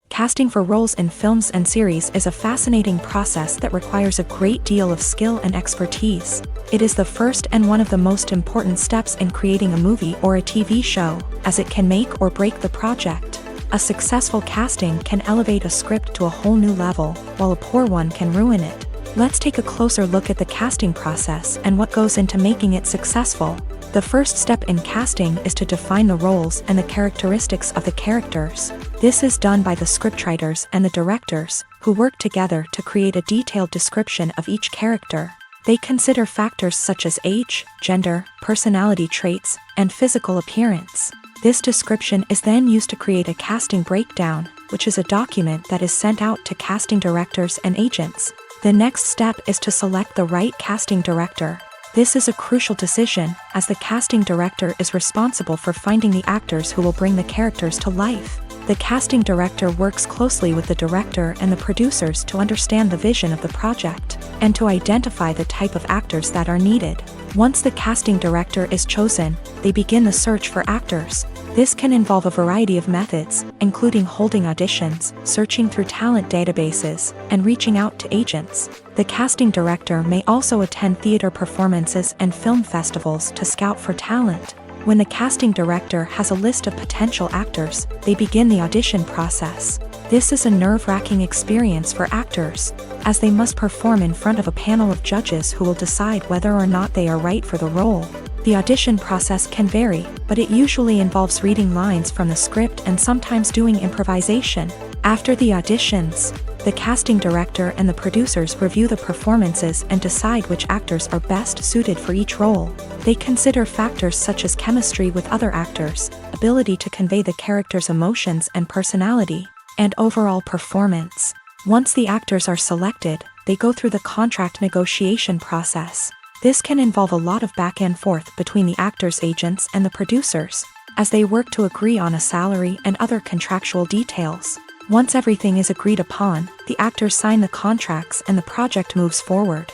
Casting for roles in films and series is a fascinating process that requires a great deal of skill and expertise. It is the first and one of the most important steps in creating a movie or a TV show, as it can make or break the project. A successful casting can elevate a script to a whole new level, while a poor one can ruin it. Let's take a closer look at the casting process and what goes into making it successful. The first step in casting is to define the roles and the characteristics of the characters. This is done by the scriptwriters and the directors, who work together to create a detailed description of each character. They consider factors such as age, gender, personality traits, and physical appearance. This description is then used to create a casting breakdown, which is a document that is sent out to casting directors and agents. The next step is to select the right casting director. This is a crucial decision, as the casting director is responsible for finding the actors who will bring the characters to life. The casting director works closely with the director and the producers to understand the vision of the project, and to identify the type of actors that are needed. Once the casting director is chosen, they begin the search for actors. This can involve a variety of methods, including holding auditions, searching through talent databases, and reaching out to agents. The casting director may also attend theater performances and film festivals to scout for talent. When the casting director has a list of potential actors, they begin the audition process. This is a nerve-wracking experience for actors, as they must perform in front of a panel of judges who will decide whether or not they are right for the role. The audition process can vary, but it usually involves reading lines from the script and sometimes doing improvisation. After the auditions, the casting director and the producers review the performances and decide which actors are best suited for each role. They consider factors such as chemistry with other actors, ability to convey the character's emotions and personality, and overall performance. Once the actors are selected, they go through the contract negotiation process. This can involve a lot of back and forth between the actors' agents and the producers, as they work to agree on a salary and other contractual details. Once everything is agreed upon, the actors sign the contracts and the project moves forward.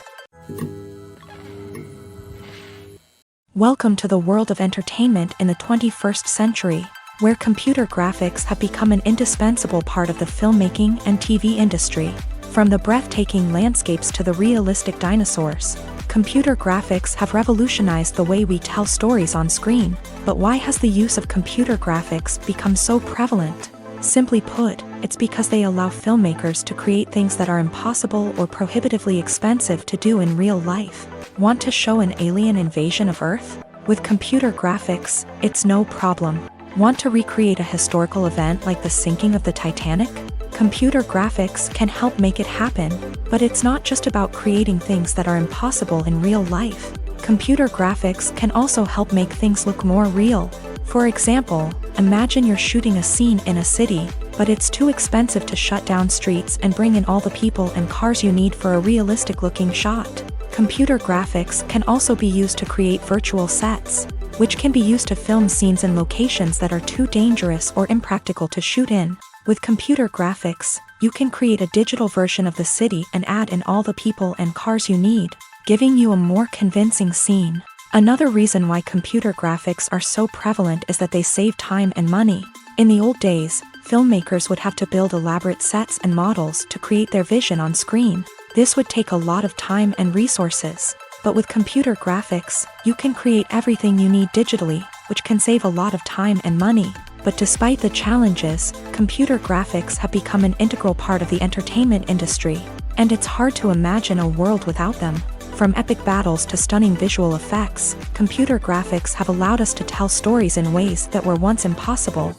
Welcome to the world of entertainment in the 21st century, where computer graphics have become an indispensable part of the filmmaking and TV industry. From the breathtaking landscapes to the realistic dinosaurs, computer graphics have revolutionized the way we tell stories on screen. But why has the use of computer graphics become so prevalent? Simply put, it's because they allow filmmakers to create things that are impossible or prohibitively expensive to do in real life. Want to show an alien invasion of Earth? With computer graphics, it's no problem. Want to recreate a historical event like the sinking of the Titanic? Computer graphics can help make it happen, but it's not just about creating things that are impossible in real life. Computer graphics can also help make things look more real. For example, imagine you're shooting a scene in a city, but it's too expensive to shut down streets and bring in all the people and cars you need for a realistic-looking shot. Computer graphics can also be used to create virtual sets, which can be used to film scenes in locations that are too dangerous or impractical to shoot in. With computer graphics, you can create a digital version of the city and add in all the people and cars you need, giving you a more convincing scene. Another reason why computer graphics are so prevalent is that they save time and money. In the old days, filmmakers would have to build elaborate sets and models to create their vision on screen. This would take a lot of time and resources. But with computer graphics, you can create everything you need digitally, which can save a lot of time and money. But despite the challenges, computer graphics have become an integral part of the entertainment industry, and it's hard to imagine a world without them. From epic battles to stunning visual effects, computer graphics have allowed us to tell stories in ways that were once impossible.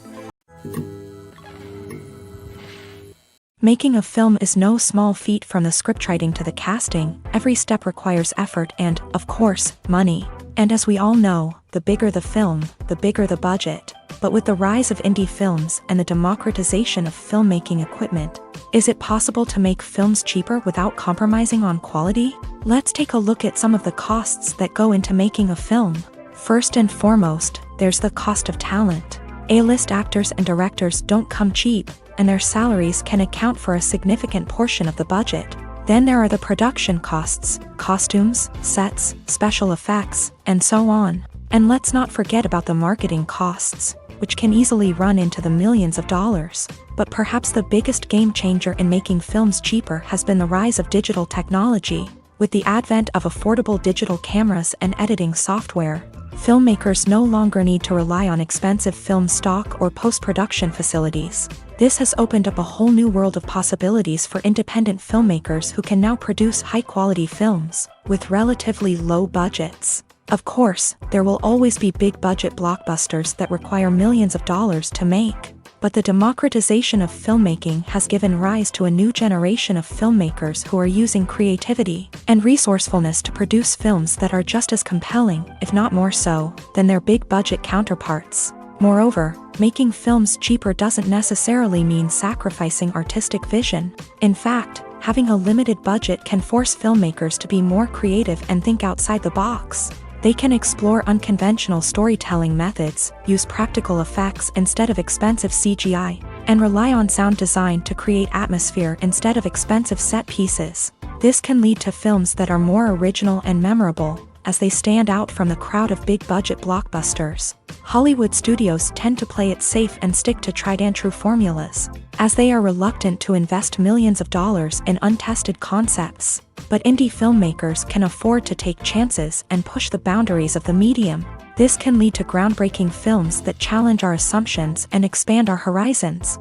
Making a film is no small feat. From the scriptwriting to the casting, every step requires effort and, of course, money. And as we all know, the bigger the film, the bigger the budget. But with the rise of indie films and the democratization of filmmaking equipment, is it possible to make films cheaper without compromising on quality? Let's take a look at some of the costs that go into making a film. First and foremost, there's the cost of talent. A-list actors and directors don't come cheap, and their salaries can account for a significant portion of the budget. Then there are the production costs, costumes, sets, special effects, and so on. And let's not forget about the marketing costs, which can easily run into the millions of dollars. But perhaps the biggest game changer in making films cheaper has been the rise of digital technology. With the advent of affordable digital cameras and editing software, filmmakers no longer need to rely on expensive film stock or post-production facilities. This has opened up a whole new world of possibilities for independent filmmakers who can now produce high-quality films with relatively low budgets. Of course, there will always be big-budget blockbusters that require millions of dollars to make. But the democratization of filmmaking has given rise to a new generation of filmmakers who are using creativity and resourcefulness to produce films that are just as compelling, if not more so, than their big-budget counterparts. Moreover, making films cheaper doesn't necessarily mean sacrificing artistic vision. In fact, having a limited budget can force filmmakers to be more creative and think outside the box. They can explore unconventional storytelling methods, use practical effects instead of expensive CGI, and rely on sound design to create atmosphere instead of expensive set pieces. This can lead to films that are more original and memorable, as they stand out from the crowd of big-budget blockbusters. Hollywood studios tend to play it safe and stick to tried-and-true formulas, as they are reluctant to invest millions of dollars in untested concepts. But indie filmmakers can afford to take chances and push the boundaries of the medium. This can lead to groundbreaking films that challenge our assumptions and expand our horizons.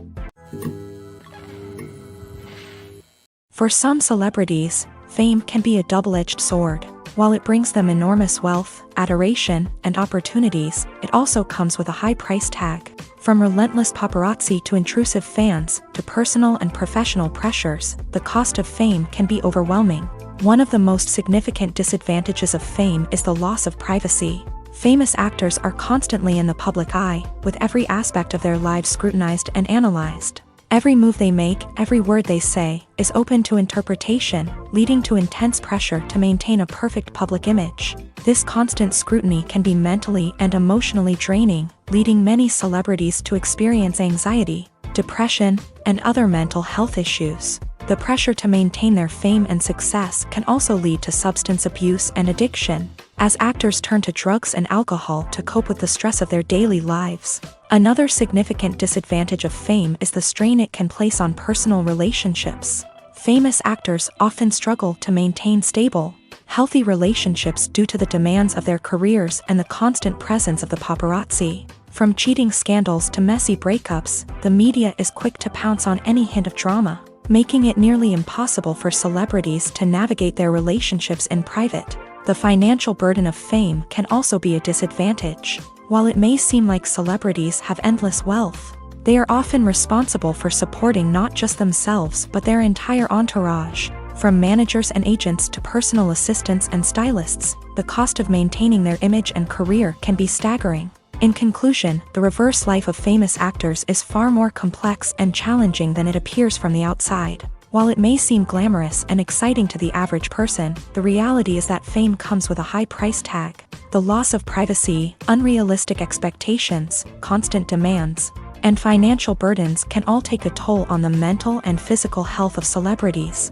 For some celebrities, fame can be a double-edged sword. While it brings them enormous wealth, adoration, and opportunities, it also comes with a high price tag. From relentless paparazzi to intrusive fans, to personal and professional pressures, the cost of fame can be overwhelming. One of the most significant disadvantages of fame is the loss of privacy. Famous actors are constantly in the public eye, with every aspect of their lives scrutinized and analyzed. Every move they make, every word they say, is open to interpretation, leading to intense pressure to maintain a perfect public image. This constant scrutiny can be mentally and emotionally draining, leading many celebrities to experience anxiety, depression, and other mental health issues. The pressure to maintain their fame and success can also lead to substance abuse and addiction, as actors turn to drugs and alcohol to cope with the stress of their daily lives. Another significant disadvantage of fame is the strain it can place on personal relationships. Famous actors often struggle to maintain stable, healthy relationships due to the demands of their careers and the constant presence of the paparazzi. From cheating scandals to messy breakups, the media is quick to pounce on any hint of drama, making it nearly impossible for celebrities to navigate their relationships in private. The financial burden of fame can also be a disadvantage. While it may seem like celebrities have endless wealth, they are often responsible for supporting not just themselves but their entire entourage. From managers and agents to personal assistants and stylists, the cost of maintaining their image and career can be staggering. In conclusion, the reverse life of famous actors is far more complex and challenging than it appears from the outside. While it may seem glamorous and exciting to the average person, the reality is that fame comes with a high price tag. The loss of privacy, unrealistic expectations, constant demands, and financial burdens can all take a toll on the mental and physical health of celebrities.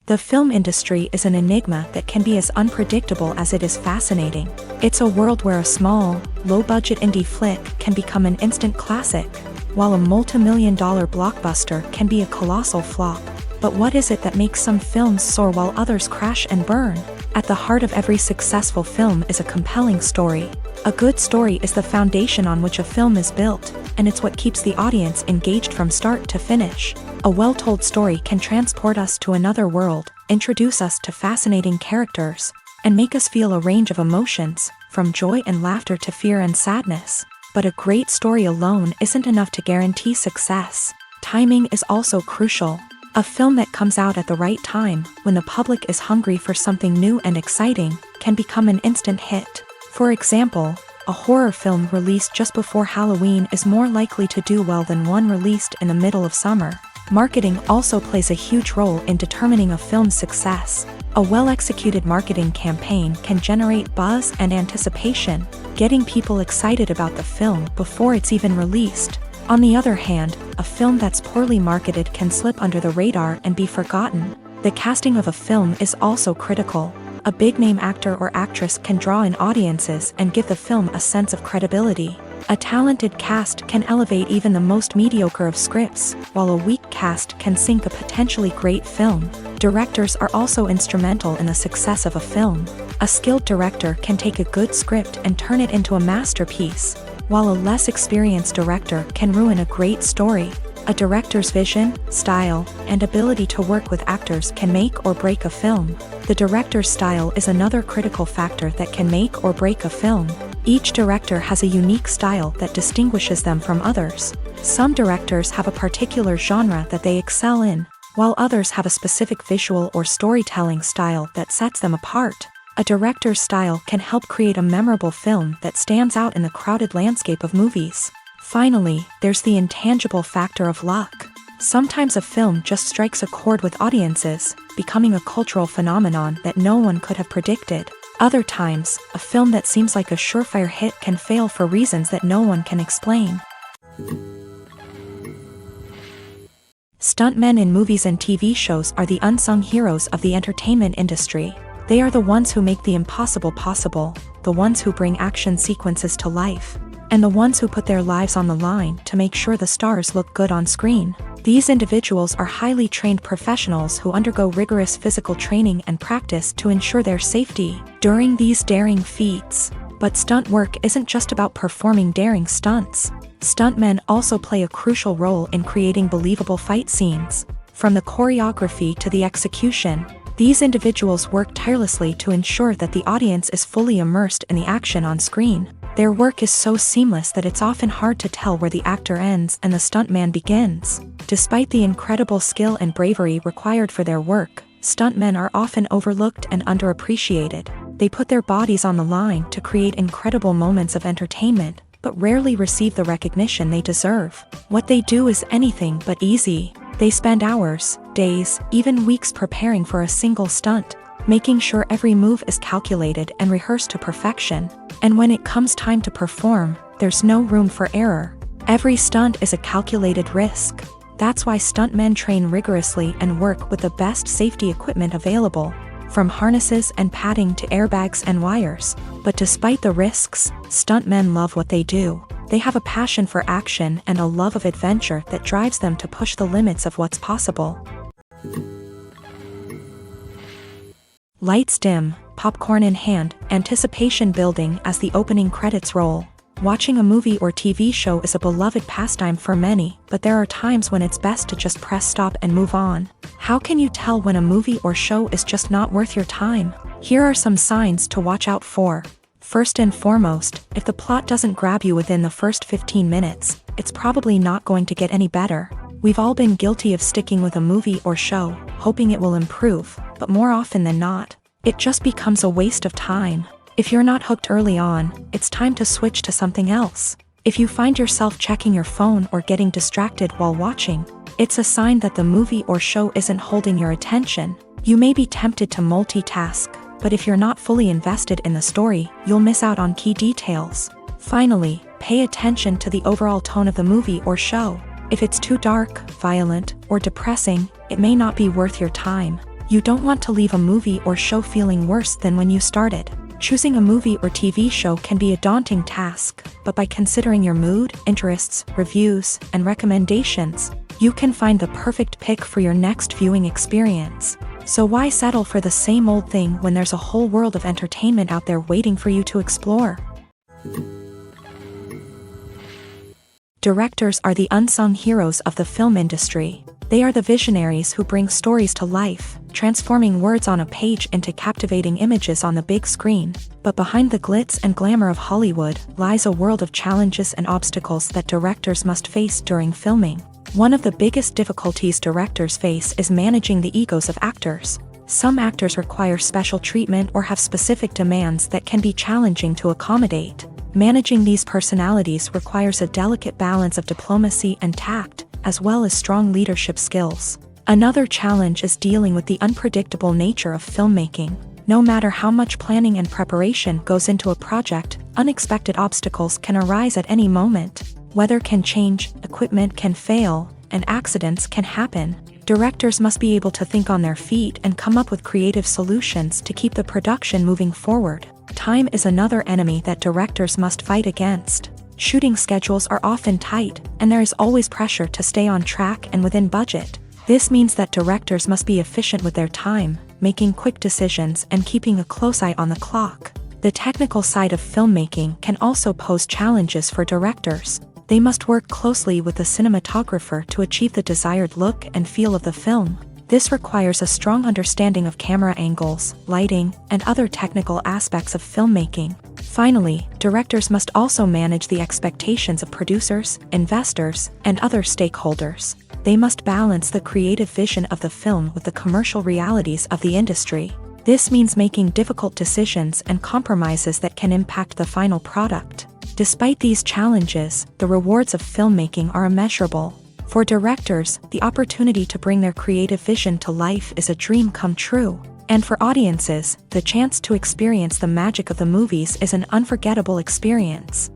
The film industry is an enigma that can be as unpredictable as it is fascinating. It's a world where a small, low-budget indie flick can become an instant classic, while a multi-million-dollar blockbuster can be a colossal flop. But what is it that makes some films soar while others crash and burn? At the heart of every successful film is a compelling story. A good story is the foundation on which a film is built, and it's what keeps the audience engaged from start to finish. A well-told story can transport us to another world, introduce us to fascinating characters, and make us feel a range of emotions, from joy and laughter to fear and sadness. But a great story alone isn't enough to guarantee success. Timing is also crucial. A film that comes out at the right time, when the public is hungry for something new and exciting, can become an instant hit. For example, a horror film released just before Halloween is more likely to do well than one released in the middle of summer. Marketing also plays a huge role in determining a film's success. A well-executed marketing campaign can generate buzz and anticipation, getting people excited about the film before it's even released. On the other hand, a film that's poorly marketed can slip under the radar and be forgotten. The casting of a film is also critical. A big-name actor or actress can draw in audiences and give the film a sense of credibility. A talented cast can elevate even the most mediocre of scripts, while a weak cast can sink a potentially great film. Directors are also instrumental in the success of a film. A skilled director can take a good script and turn it into a masterpiece, while a less experienced director can ruin a great story. A director's vision, style, and ability to work with actors can make or break a film. The director's style is another critical factor that can make or break a film. Each director has a unique style that distinguishes them from others. Some directors have a particular genre that they excel in, while others have a specific visual or storytelling style that sets them apart. A director's style can help create a memorable film that stands out in the crowded landscape of movies. Finally, there's the intangible factor of luck. Sometimes a film just strikes a chord with audiences, becoming a cultural phenomenon that no one could have predicted. Other times, a film that seems like a surefire hit can fail for reasons that no one can explain. Stuntmen in movies and TV shows are the unsung heroes of the entertainment industry. They are the ones who make the impossible possible, the ones who bring action sequences to life, and the ones who put their lives on the line to make sure the stars look good on screen. These individuals are highly trained professionals who undergo rigorous physical training and practice to ensure their safety during these daring feats. But stunt work isn't just about performing daring stunts. Stuntmen also play a crucial role in creating believable fight scenes. From the choreography to the execution, these individuals work tirelessly to ensure that the audience is fully immersed in the action on screen. Their work is so seamless that it's often hard to tell where the actor ends and the stuntman begins. Despite the incredible skill and bravery required for their work, stuntmen are often overlooked and underappreciated. They put their bodies on the line to create incredible moments of entertainment, but rarely receive the recognition they deserve. What they do is anything but easy. They spend hours, days, even weeks preparing for a single stunt, making sure every move is calculated and rehearsed to perfection. And when it comes time to perform, there's no room for error. Every stunt is a calculated risk. That's why stuntmen train rigorously and work with the best safety equipment available, from harnesses and padding to airbags and wires. But despite the risks, stuntmen love what they do. They have a passion for action and a love of adventure that drives them to push the limits of what's possible. Lights dim, popcorn in hand, anticipation building as the opening credits roll. Watching a movie or TV show is a beloved pastime for many, but there are times when it's best to just press stop and move on. How can you tell when a movie or show is just not worth your time? Here are some signs to watch out for. First and foremost, if the plot doesn't grab you within the first 15 minutes, it's probably not going to get any better. We've all been guilty of sticking with a movie or show, hoping it will improve, but more often than not, it just becomes a waste of time. If you're not hooked early on, it's time to switch to something else. If you find yourself checking your phone or getting distracted while watching, it's a sign that the movie or show isn't holding your attention. You may be tempted to multitask, but if you're not fully invested in the story, you'll miss out on key details. Finally, pay attention to the overall tone of the movie or show. If it's too dark, violent, or depressing, it may not be worth your time. You don't want to leave a movie or show feeling worse than when you started. Choosing a movie or TV show can be a daunting task, but by considering your mood, interests, reviews, and recommendations, you can find the perfect pick for your next viewing experience. So why settle for the same old thing when there's a whole world of entertainment out there waiting for you to explore? Directors are the unsung heroes of the film industry. They are the visionaries who bring stories to life, transforming words on a page into captivating images on the big screen. But behind the glitz and glamour of Hollywood lies a world of challenges and obstacles that directors must face during filming. One of the biggest difficulties directors face is managing the egos of actors. Some actors require special treatment or have specific demands that can be challenging to accommodate. Managing these personalities requires a delicate balance of diplomacy and tact, as well as strong leadership skills. Another challenge is dealing with the unpredictable nature of filmmaking. No matter how much planning and preparation goes into a project, unexpected obstacles can arise at any moment. Weather can change, equipment can fail, and accidents can happen. Directors must be able to think on their feet and come up with creative solutions to keep the production moving forward. Time is another enemy that directors must fight against. Shooting schedules are often tight, and there is always pressure to stay on track and within budget. This means that directors must be efficient with their time, making quick decisions and keeping a close eye on the clock. The technical side of filmmaking can also pose challenges for directors. They must work closely with the cinematographer to achieve the desired look and feel of the film. This requires a strong understanding of camera angles, lighting, and other technical aspects of filmmaking. Finally, directors must also manage the expectations of producers, investors, and other stakeholders. They must balance the creative vision of the film with the commercial realities of the industry. This means making difficult decisions and compromises that can impact the final product. Despite these challenges, the rewards of filmmaking are immeasurable. For directors, the opportunity to bring their creative vision to life is a dream come true. And for audiences, the chance to experience the magic of the movies is an unforgettable experience.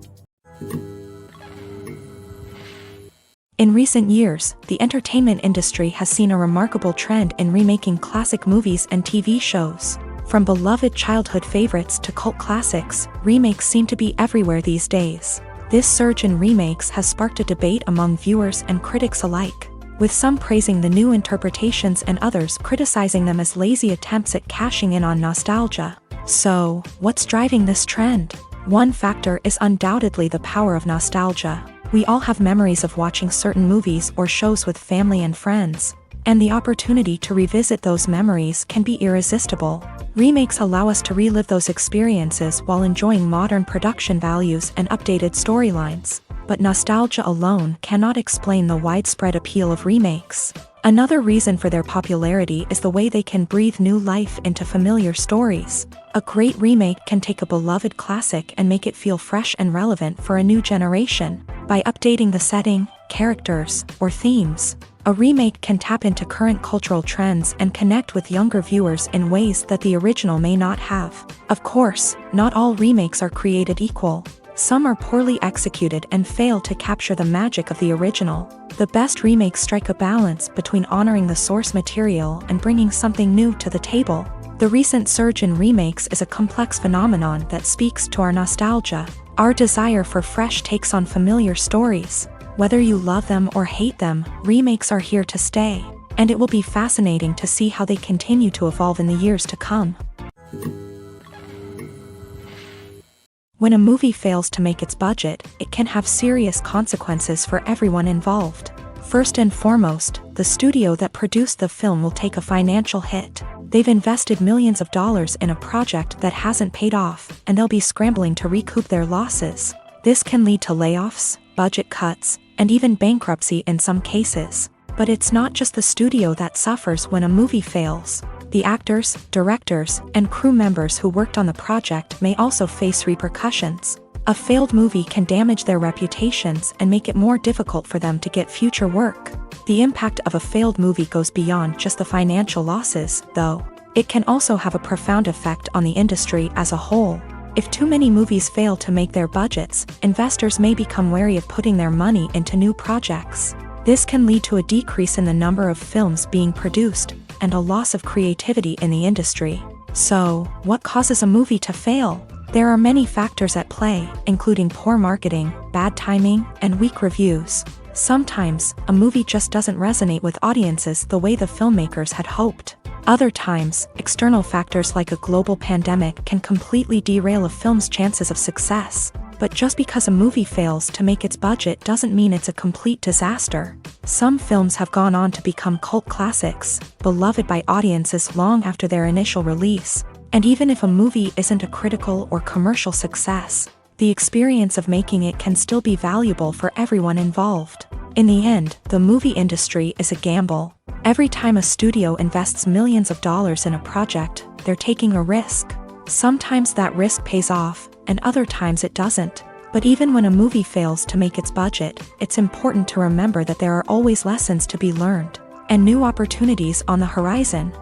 In recent years, the entertainment industry has seen a remarkable trend in remaking classic movies and TV shows. From beloved childhood favorites to cult classics, remakes seem to be everywhere these days. This surge in remakes has sparked a debate among viewers and critics alike, with some praising the new interpretations and others criticizing them as lazy attempts at cashing in on nostalgia. So, what's driving this trend? One factor is undoubtedly the power of nostalgia. We all have memories of watching certain movies or shows with family and friends, and the opportunity to revisit those memories can be irresistible. Remakes allow us to relive those experiences while enjoying modern production values and updated storylines. But nostalgia alone cannot explain the widespread appeal of remakes. Another reason for their popularity is the way they can breathe new life into familiar stories. A great remake can take a beloved classic and make it feel fresh and relevant for a new generation. By updating the setting, characters, or themes, a remake can tap into current cultural trends and connect with younger viewers in ways that the original may not have. Of course, not all remakes are created equal. Some are poorly executed and fail to capture the magic of the original. The best remakes strike a balance between honoring the source material and bringing something new to the table. The recent surge in remakes is a complex phenomenon that speaks to our nostalgia, our desire for fresh takes on familiar stories. Whether you love them or hate them, remakes are here to stay, and it will be fascinating to see how they continue to evolve in the years to come. When a movie fails to make its budget, it can have serious consequences for everyone involved. First and foremost, the studio that produced the film will take a financial hit. They've invested millions of dollars in a project that hasn't paid off, and they'll be scrambling to recoup their losses. This can lead to layoffs, budget cuts, and even bankruptcy in some cases. But it's not just the studio that suffers when a movie fails. The actors, directors, and crew members who worked on the project may also face repercussions. A failed movie can damage their reputations and make it more difficult for them to get future work. The impact of a failed movie goes beyond just the financial losses, though. It can also have a profound effect on the industry as a whole. If too many movies fail to make their budgets, investors may become wary of putting their money into new projects. This can lead to a decrease in the number of films being produced, and a loss of creativity in the industry. So, what causes a movie to fail? There are many factors at play, including poor marketing, bad timing, and weak reviews. Sometimes, a movie just doesn't resonate with audiences the way the filmmakers had hoped. Other times, external factors like a global pandemic can completely derail a film's chances of success. But just because a movie fails to make its budget doesn't mean it's a complete disaster. Some films have gone on to become cult classics, beloved by audiences long after their initial release. And even if a movie isn't a critical or commercial success, the experience of making it can still be valuable for everyone involved. In the end, the movie industry is a gamble. Every time a studio invests millions of dollars in a project, they're taking a risk. Sometimes that risk pays off, and other times it doesn't. But even when a movie fails to make its budget, it's important to remember that there are always lessons to be learned, and new opportunities on the horizon.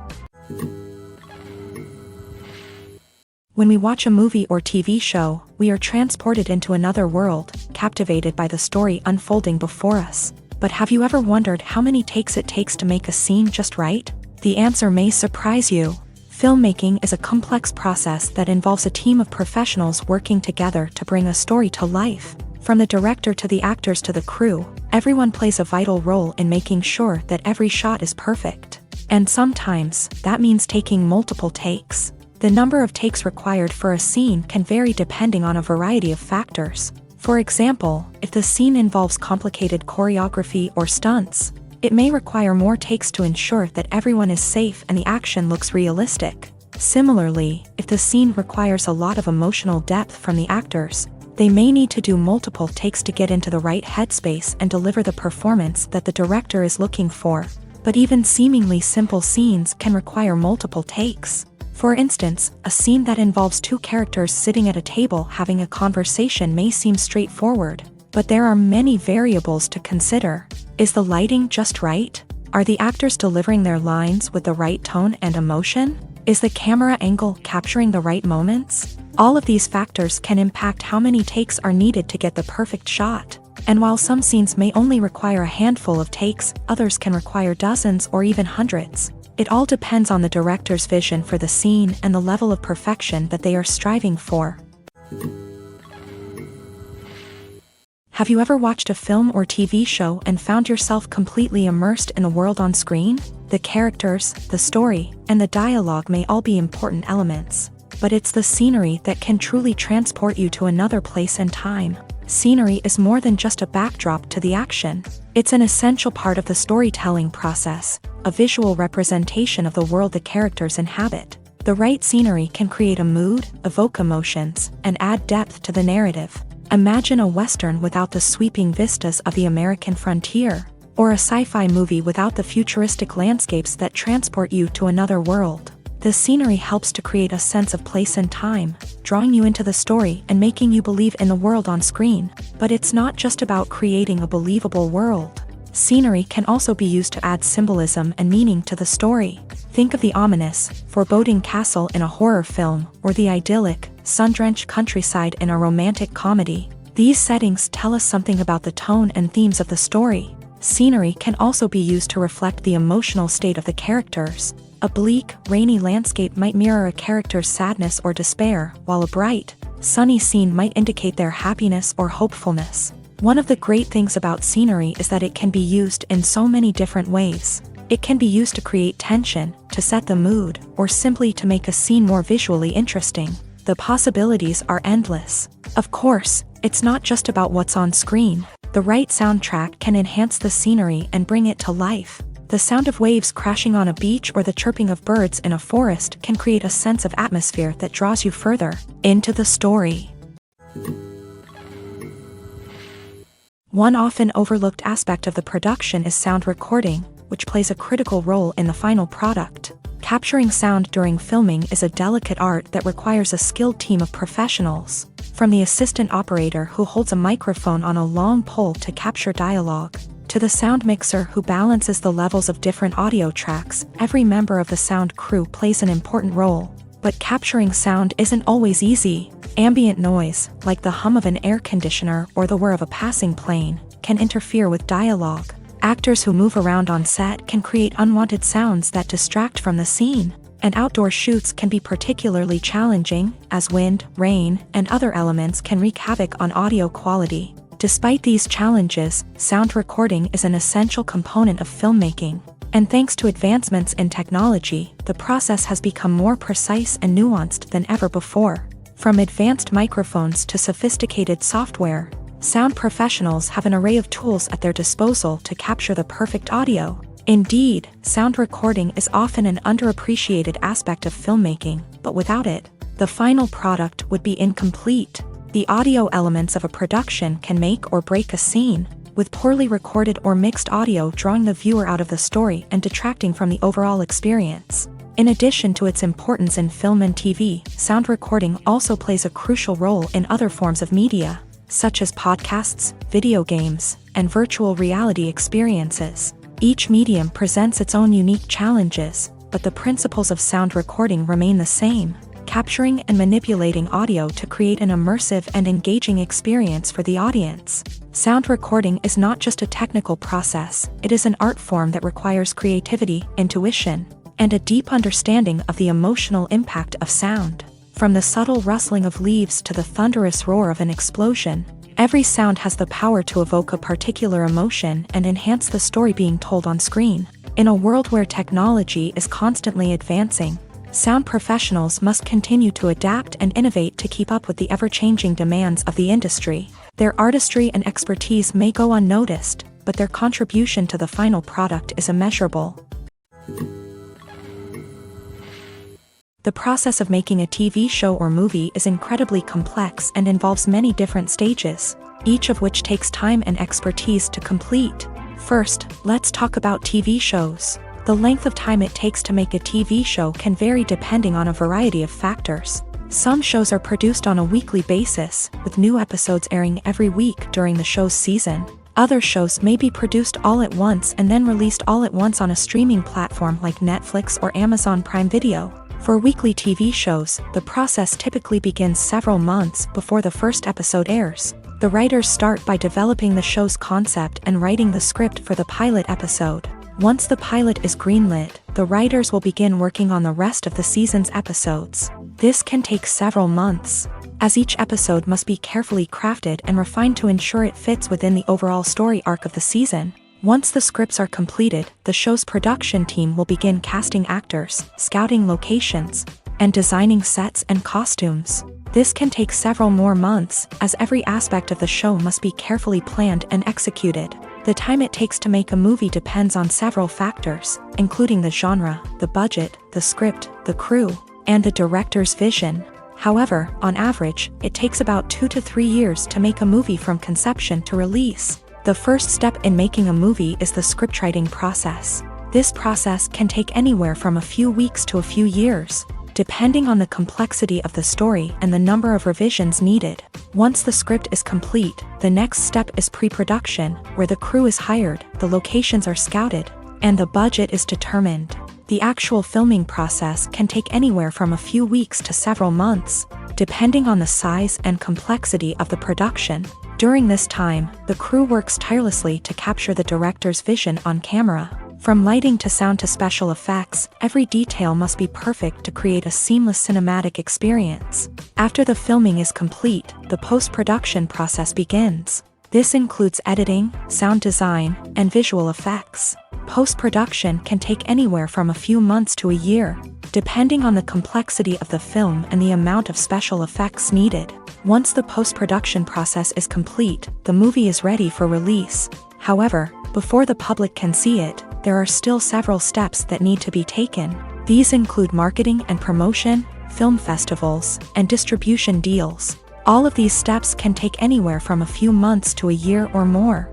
When we watch a movie or TV show, we are transported into another world, captivated by the story unfolding before us. But have you ever wondered how many takes it takes to make a scene just right? The answer may surprise you. Filmmaking is a complex process that involves a team of professionals working together to bring a story to life. From the director to the actors to the crew, everyone plays a vital role in making sure that every shot is perfect. And sometimes, that means taking multiple takes. The number of takes required for a scene can vary depending on a variety of factors. For example, if the scene involves complicated choreography or stunts, it may require more takes to ensure that everyone is safe and the action looks realistic. Similarly, if the scene requires a lot of emotional depth from the actors, they may need to do multiple takes to get into the right headspace and deliver the performance that the director is looking for. But even seemingly simple scenes can require multiple takes. For instance, a scene that involves two characters sitting at a table having a conversation may seem straightforward, but there are many variables to consider. Is the lighting just right? Are the actors delivering their lines with the right tone and emotion? Is the camera angle capturing the right moments? All of these factors can impact how many takes are needed to get the perfect shot. And while some scenes may only require a handful of takes, others can require dozens or even hundreds. It all depends on the director's vision for the scene and the level of perfection that they are striving for. Have you ever watched a film or TV show and found yourself completely immersed in the world on screen? The characters, the story, and the dialogue may all be important elements, but it's the scenery that can truly transport you to another place and time. Scenery is more than just a backdrop to the action. It's an essential part of the storytelling process, a visual representation of the world the characters inhabit. The right scenery can create a mood, evoke emotions, and add depth to the narrative. Imagine a Western without the sweeping vistas of the American frontier, or a sci-fi movie without the futuristic landscapes that transport you to another world. The scenery helps to create a sense of place and time, drawing you into the story and making you believe in the world on screen. But it's not just about creating a believable world. Scenery can also be used to add symbolism and meaning to the story. Think of the ominous, foreboding castle in a horror film, or the idyllic, sun-drenched countryside in a romantic comedy. These settings tell us something about the tone and themes of the story. Scenery can also be used to reflect the emotional state of the characters. A bleak, rainy landscape might mirror a character's sadness or despair, while a bright, sunny scene might indicate their happiness or hopefulness. One of the great things about scenery is that it can be used in so many different ways. It can be used to create tension, to set the mood, or simply to make a scene more visually interesting. The possibilities are endless. Of course, it's not just about what's on screen. The right soundtrack can enhance the scenery and bring it to life. The sound of waves crashing on a beach or the chirping of birds in a forest can create a sense of atmosphere that draws you further into the story. One often overlooked aspect of the production is sound recording, which plays a critical role in the final product. Capturing sound during filming is a delicate art that requires a skilled team of professionals. From the assistant operator who holds a microphone on a long pole to capture dialogue, to the sound mixer who balances the levels of different audio tracks, every member of the sound crew plays an important role. But capturing sound isn't always easy. Ambient noise, like the hum of an air conditioner or the whir of a passing plane, can interfere with dialogue. Actors who move around on set can create unwanted sounds that distract from the scene, and outdoor shoots can be particularly challenging, as wind, rain, and other elements can wreak havoc on audio quality. Despite these challenges, sound recording is an essential component of filmmaking, and thanks to advancements in technology, the process has become more precise and nuanced than ever before. From advanced microphones to sophisticated software, sound professionals have an array of tools at their disposal to capture the perfect audio. Indeed, sound recording is often an underappreciated aspect of filmmaking, but without it, the final product would be incomplete. The audio elements of a production can make or break a scene, with poorly recorded or mixed audio drawing the viewer out of the story and detracting from the overall experience. In addition to its importance in film and TV, sound recording also plays a crucial role in other forms of media, such as podcasts, video games, and virtual reality experiences. Each medium presents its own unique challenges, but the principles of sound recording remain the same: capturing and manipulating audio to create an immersive and engaging experience for the audience. Sound recording is not just a technical process, it is an art form that requires creativity, intuition, and a deep understanding of the emotional impact of sound. From the subtle rustling of leaves to the thunderous roar of an explosion, every sound has the power to evoke a particular emotion and enhance the story being told on screen. In a world where technology is constantly advancing, sound professionals must continue to adapt and innovate to keep up with the ever-changing demands of the industry. Their artistry and expertise may go unnoticed, but their contribution to the final product is immeasurable. The process of making a TV show or movie is incredibly complex and involves many different stages, each of which takes time and expertise to complete. First, let's talk about TV shows. The length of time it takes to make a TV show can vary depending on a variety of factors. Some shows are produced on a weekly basis, with new episodes airing every week during the show's season. Other shows may be produced all at once and then released all at once on a streaming platform like Netflix or Amazon Prime Video. For weekly TV shows, the process typically begins several months before the first episode airs. The writers start by developing the show's concept and writing the script for the pilot episode. Once the pilot is greenlit, the writers will begin working on the rest of the season's episodes. This can take several months, as each episode must be carefully crafted and refined to ensure it fits within the overall story arc of the season. Once the scripts are completed, the show's production team will begin casting actors, scouting locations, and designing sets and costumes. This can take several more months, as every aspect of the show must be carefully planned and executed. The time it takes to make a movie depends on several factors, including the genre, the budget, the script, the crew, and the director's vision. However, on average, it takes about 2 to 3 years to make a movie from conception to release. The first step in making a movie is the scriptwriting process. This process can take anywhere from a few weeks to a few years, depending on the complexity of the story and the number of revisions needed. Once the script is complete, the next step is pre-production, where the crew is hired, the locations are scouted, and the budget is determined. The actual filming process can take anywhere from a few weeks to several months, depending on the size and complexity of the production. During this time, the crew works tirelessly to capture the director's vision on camera. From lighting to sound to special effects, every detail must be perfect to create a seamless cinematic experience. After the filming is complete, the post-production process begins. This includes editing, sound design, and visual effects. Post-production can take anywhere from a few months to a year, depending on the complexity of the film and the amount of special effects needed. Once the post-production process is complete, the movie is ready for release. However, before the public can see it, there are still several steps that need to be taken. These include marketing and promotion, film festivals, and distribution deals. All of these steps can take anywhere from a few months to a year or more.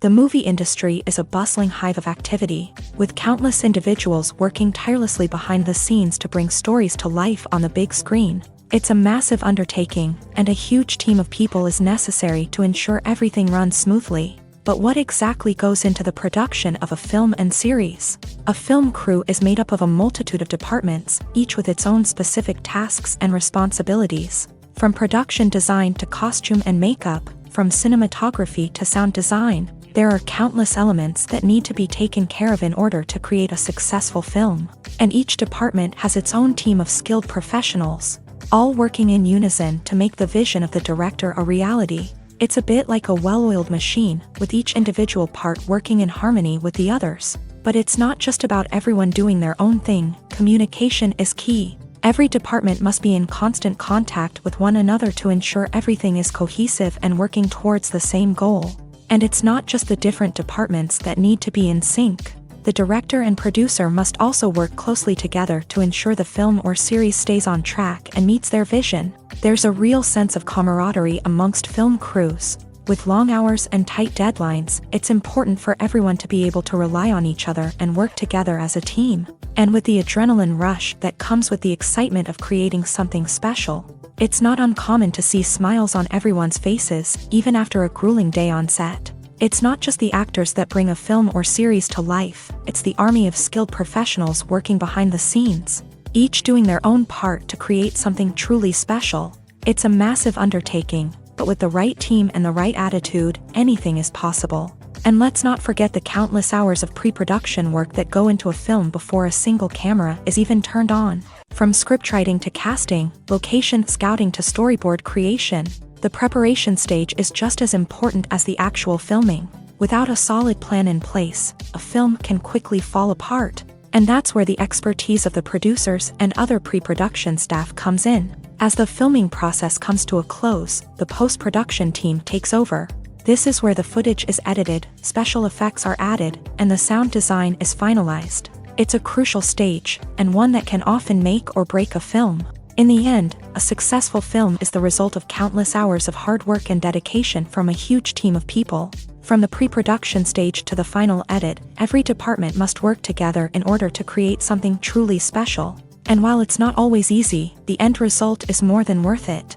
The movie industry is a bustling hive of activity, with countless individuals working tirelessly behind the scenes to bring stories to life on the big screen. It's a massive undertaking, and a huge team of people is necessary to ensure everything runs smoothly. But what exactly goes into the production of a film and series? A film crew is made up of a multitude of departments, each with its own specific tasks and responsibilities. From production design to costume and makeup, From cinematography to sound design, there are countless elements that need to be taken care of in order to create a successful film. And each department has its own team of skilled professionals, all working in unison to make the vision of the director a reality. It's a bit like a well-oiled machine, with each individual part working in harmony with the others. But it's not just about everyone doing their own thing. Communication is key. Every department must be in constant contact with one another to ensure everything is cohesive and working towards the same goal. And it's not just the different departments that need to be in sync. The director and producer must also work closely together to ensure the film or series stays on track and meets their vision. There's a real sense of camaraderie amongst film crews. With long hours and tight deadlines, it's important for everyone to be able to rely on each other and work together as a team. And with the adrenaline rush that comes with the excitement of creating something special, it's not uncommon to see smiles on everyone's faces, even after a grueling day on set. It's not just the actors that bring a film or series to life, it's the army of skilled professionals working behind the scenes, each doing their own part to create something truly special. It's a massive undertaking, but with the right team and the right attitude, anything is possible. And let's not forget the countless hours of pre-production work that go into a film before a single camera is even turned on. From scriptwriting to casting, location scouting to storyboard creation, the preparation stage is just as important as the actual filming. Without a solid plan in place, a film can quickly fall apart. And that's where the expertise of the producers and other pre-production staff comes in. As the filming process comes to a close, the post-production team takes over. This is where the footage is edited, special effects are added, and the sound design is finalized. It's a crucial stage, and one that can often make or break a film. In the end, a successful film is the result of countless hours of hard work and dedication from a huge team of people. From the pre-production stage to the final edit, every department must work together in order to create something truly special. And while it's not always easy, the end result is more than worth it.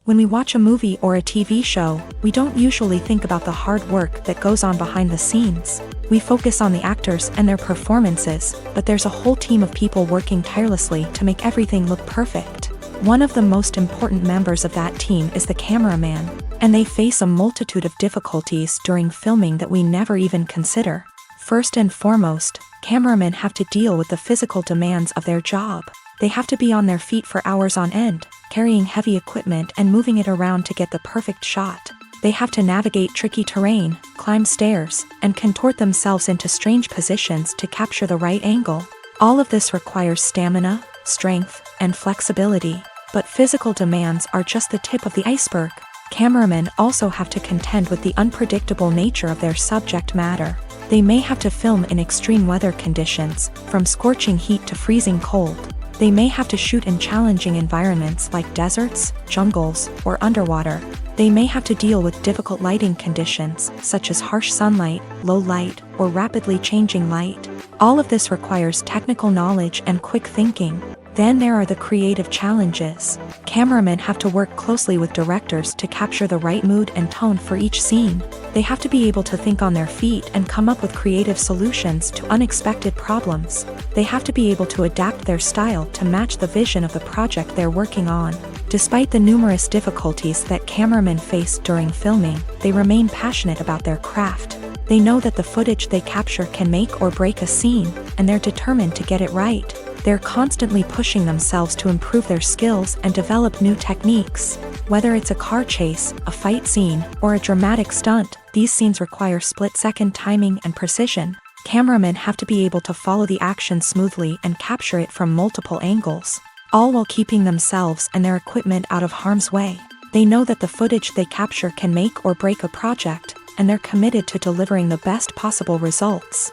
When we watch a movie or a TV show, we don't usually think about the hard work that goes on behind the scenes. We focus on the actors and their performances, but there's a whole team of people working tirelessly to make everything look perfect. One of the most important members of that team is the cameraman, and they face a multitude of difficulties during filming that we never even consider. First and foremost, cameramen have to deal with the physical demands of their job. They have to be on their feet for hours on end, carrying heavy equipment and moving it around to get the perfect shot. They have to navigate tricky terrain, climb stairs, and contort themselves into strange positions to capture the right angle. All of this requires stamina, strength, and flexibility. But physical demands are just the tip of the iceberg. Cameramen also have to contend with the unpredictable nature of their subject matter. They may have to film in extreme weather conditions, from scorching heat to freezing cold. They may have to shoot in challenging environments like deserts, jungles, or underwater. They may have to deal with difficult lighting conditions, such as harsh sunlight, low light, or rapidly changing light. All of this requires technical knowledge and quick thinking. Then there are the creative challenges. Cameramen have to work closely with directors to capture the right mood and tone for each scene. They have to be able to think on their feet and come up with creative solutions to unexpected problems. They have to be able to adapt their style to match the vision of the project they're working on. Despite the numerous difficulties that cameramen face during filming, they remain passionate about their craft. They know that the footage they capture can make or break a scene, and they're determined to get it right. They're constantly pushing themselves to improve their skills and develop new techniques. Whether it's a car chase, a fight scene, or a dramatic stunt, these scenes require split-second timing and precision. Cameramen have to be able to follow the action smoothly and capture it from multiple angles, all while keeping themselves and their equipment out of harm's way. They know that the footage they capture can make or break a project, and they're committed to delivering the best possible results.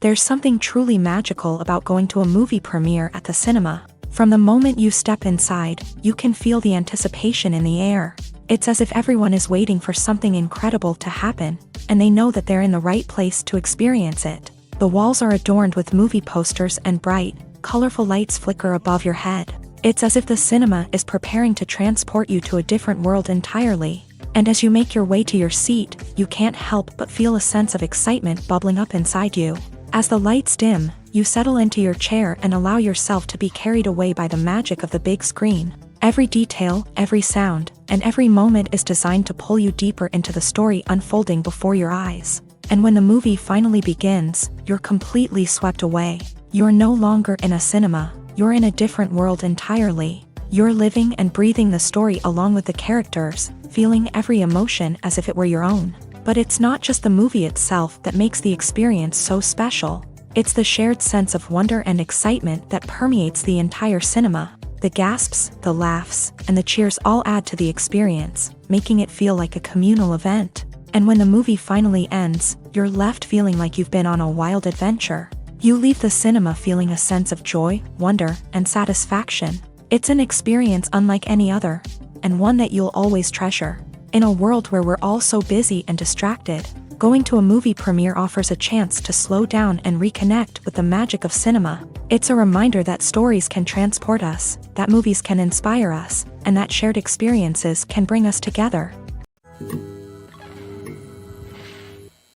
There's something truly magical about going to a movie premiere at the cinema. From the moment you step inside, you can feel the anticipation in the air. It's as if everyone is waiting for something incredible to happen, and they know that they're in the right place to experience it. The walls are adorned with movie posters and bright, colorful lights flicker above your head. It's as if the cinema is preparing to transport you to a different world entirely. And as you make your way to your seat, you can't help but feel a sense of excitement bubbling up inside you. As the lights dim, You settle into your chair and allow yourself to be carried away by the magic of the big screen. Every detail, every sound, and every moment is designed to pull you deeper into the story unfolding before your eyes. And when the movie finally begins, you're completely swept away. You're no longer in a cinema, you're in a different world entirely. You're living and breathing the story along with the characters, feeling every emotion as if it were your own. But it's not just the movie itself that makes the experience so special. It's the shared sense of wonder and excitement that permeates the entire cinema. The gasps, the laughs, and the cheers all add to the experience, making it feel like a communal event. And when the movie finally ends, you're left feeling like you've been on a wild adventure. You leave the cinema feeling a sense of joy, wonder, and satisfaction. It's an experience unlike any other, and one that you'll always treasure. In a world where we're all so busy and distracted, going to a movie premiere offers a chance to slow down and reconnect with the magic of cinema. It's a reminder that stories can transport us, that movies can inspire us, and that shared experiences can bring us together.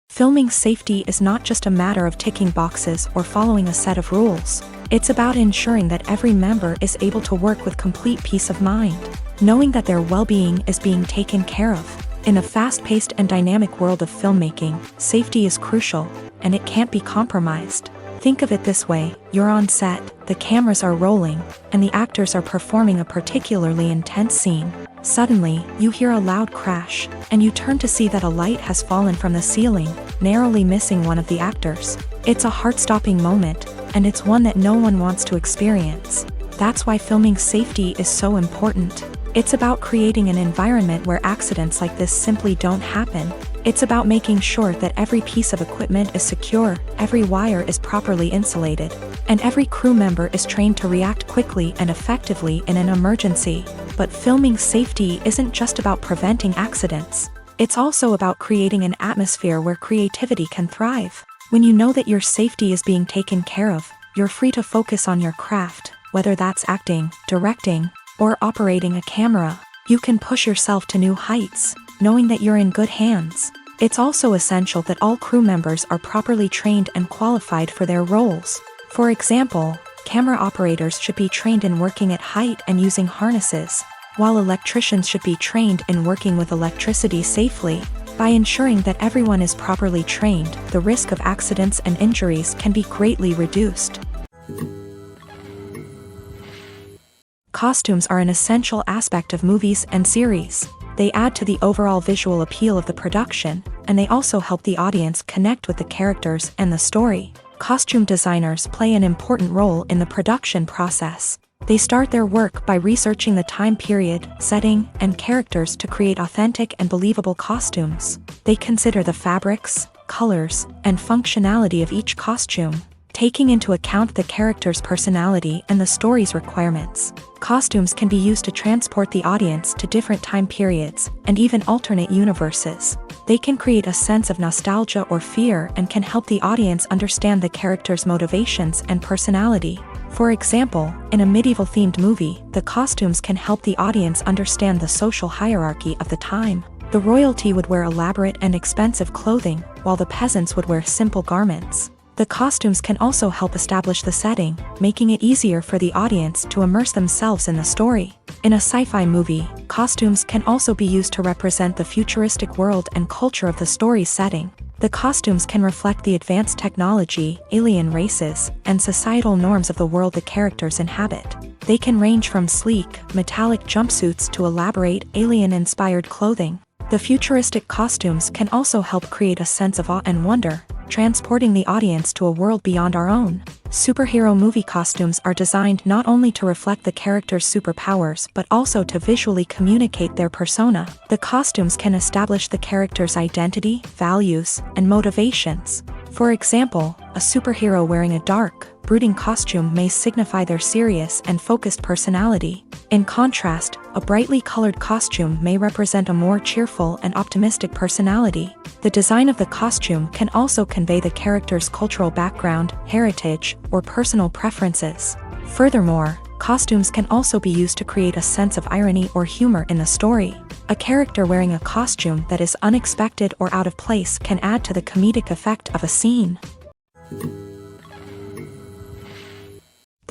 Filming safety is not just a matter of ticking boxes or following a set of rules. It's about ensuring that every member is able to work with complete peace of mind, knowing that their well-being is being taken care of. In a fast-paced and dynamic world of filmmaking, safety is crucial, and it can't be compromised. Think of it this way: you're on set, the cameras are rolling, and the actors are performing a particularly intense scene. Suddenly, you hear a loud crash, and you turn to see that a light has fallen from the ceiling, narrowly missing one of the actors. It's a heart-stopping moment, and it's one that no one wants to experience. That's why filming safety is so important. It's about creating an environment where accidents like this simply don't happen. It's about making sure that every piece of equipment is secure, every wire is properly insulated, and every crew member is trained to react quickly and effectively in an emergency. But filming safety isn't just about preventing accidents. It's also about creating an atmosphere where creativity can thrive. When you know that your safety is being taken care of, you're free to focus on your craft, whether that's acting, directing, or operating a camera. You can push yourself to new heights, knowing that you're in good hands. It's also essential that all crew members are properly trained and qualified for their roles. For example, camera operators should be trained in working at height and using harnesses, while electricians should be trained in working with electricity safely. By ensuring that everyone is properly trained, the risk of accidents and injuries can be greatly reduced. Costumes are an essential aspect of movies and series. They add to the overall visual appeal of the production, and they also help the audience connect with the characters and the story. Costume designers play an important role in the production process. They start their work by researching the time period, setting, and characters to create authentic and believable costumes. They consider the fabrics, colors, and functionality of each costume, taking into account the character's personality and the story's requirements. Costumes can be used to transport the audience to different time periods, and even alternate universes. They can create a sense of nostalgia or fear and can help the audience understand the character's motivations and personality. For example, in a medieval-themed movie, the costumes can help the audience understand the social hierarchy of the time. The royalty would wear elaborate and expensive clothing, while the peasants would wear simple garments. The costumes can also help establish the setting, making it easier for the audience to immerse themselves in the story. In a sci-fi movie, costumes can also be used to represent the futuristic world and culture of the story's setting. The costumes can reflect the advanced technology, alien races, and societal norms of the world the characters inhabit. They can range from sleek, metallic jumpsuits to elaborate, alien-inspired clothing. The futuristic costumes can also help create a sense of awe and wonder, transporting the audience to a world beyond our own. Superhero movie costumes are designed not only to reflect the character's superpowers but also to visually communicate their persona. The costumes can establish the character's identity, values, and motivations. For example, a superhero wearing a dark, brooding costume may signify their serious and focused personality. In contrast, a brightly colored costume may represent a more cheerful and optimistic personality. The design of the costume can also convey the character's cultural background, heritage, or personal preferences. Furthermore, costumes can also be used to create a sense of irony or humor in the story. A character wearing a costume that is unexpected or out of place can add to the comedic effect of a scene.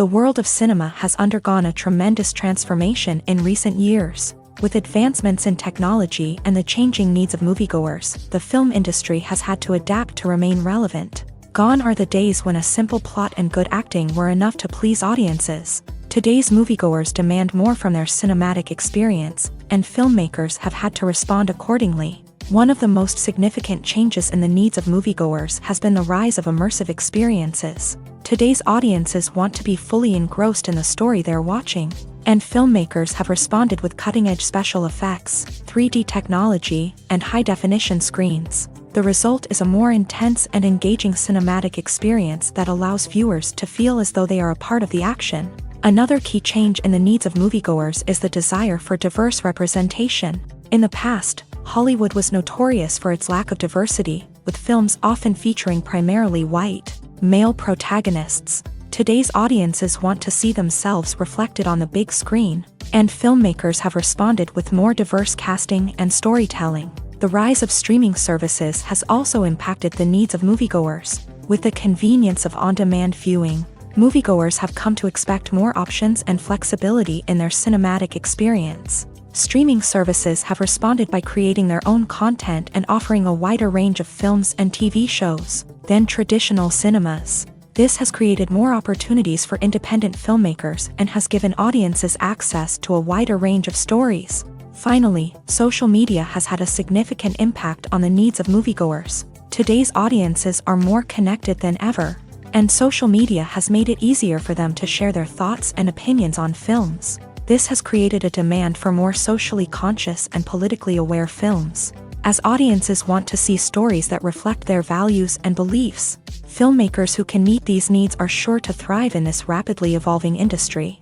The world of cinema has undergone a tremendous transformation in recent years. With advancements in technology and the changing needs of moviegoers, the film industry has had to adapt to remain relevant. Gone are the days when a simple plot and good acting were enough to please audiences. Today's moviegoers demand more from their cinematic experience, and filmmakers have had to respond accordingly. One of the most significant changes in the needs of moviegoers has been the rise of immersive experiences. Today's audiences want to be fully engrossed in the story they're watching, and filmmakers have responded with cutting-edge special effects, 3D technology, and high-definition screens. The result is a more intense and engaging cinematic experience that allows viewers to feel as though they are a part of the action. Another key change in the needs of moviegoers is the desire for diverse representation. In the past, Hollywood was notorious for its lack of diversity, with films often featuring primarily white, male protagonists. Today's audiences want to see themselves reflected on the big screen, and filmmakers have responded with more diverse casting and storytelling. The rise of streaming services has also impacted the needs of moviegoers. With the convenience of on-demand viewing, moviegoers have come to expect more options and flexibility in their cinematic experience. Streaming services have responded by creating their own content and offering a wider range of films and TV shows than traditional cinemas. This has created more opportunities for independent filmmakers and has given audiences access to a wider range of stories. Finally, social media has had a significant impact on the needs of moviegoers. Today's audiences are more connected than ever, and social media has made it easier for them to share their thoughts and opinions on films. This has created a demand for more socially conscious and politically aware films. As audiences want to see stories that reflect their values and beliefs, filmmakers who can meet these needs are sure to thrive in this rapidly evolving industry.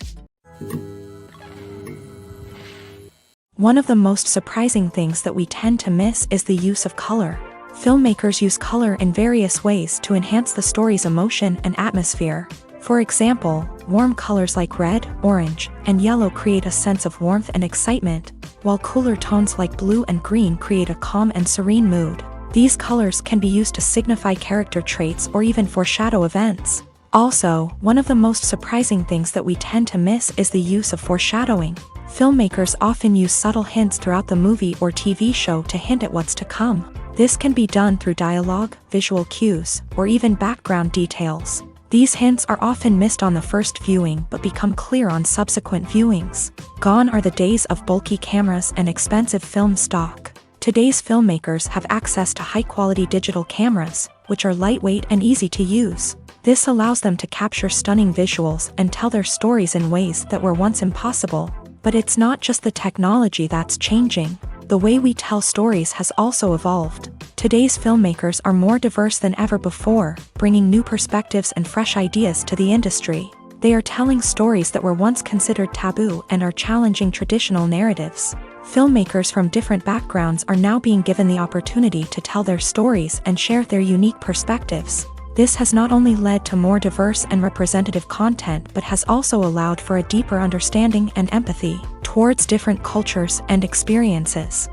One of the most surprising things that we tend to miss is the use of color. Filmmakers use color in various ways to enhance the story's emotion and atmosphere. For example, warm colors like red, orange, and yellow create a sense of warmth and excitement, while cooler tones like blue and green create a calm and serene mood. These colors can be used to signify character traits or even foreshadow events. Also, one of the most surprising things that we tend to miss is the use of foreshadowing. Filmmakers often use subtle hints throughout the movie or TV show to hint at what's to come. This can be done through dialogue, visual cues, or even background details. These hints are often missed on the first viewing but become clear on subsequent viewings. Gone are the days of bulky cameras and expensive film stock. Today's filmmakers have access to high-quality digital cameras, which are lightweight and easy to use. This allows them to capture stunning visuals and tell their stories in ways that were once impossible. But it's not just the technology that's changing. The way we tell stories has also evolved. Today's filmmakers are more diverse than ever before, bringing new perspectives and fresh ideas to the industry. They are telling stories that were once considered taboo and are challenging traditional narratives. Filmmakers from different backgrounds are now being given the opportunity to tell their stories and share their unique perspectives. This has not only led to more diverse and representative content but has also allowed for a deeper understanding and empathy towards different cultures and experiences.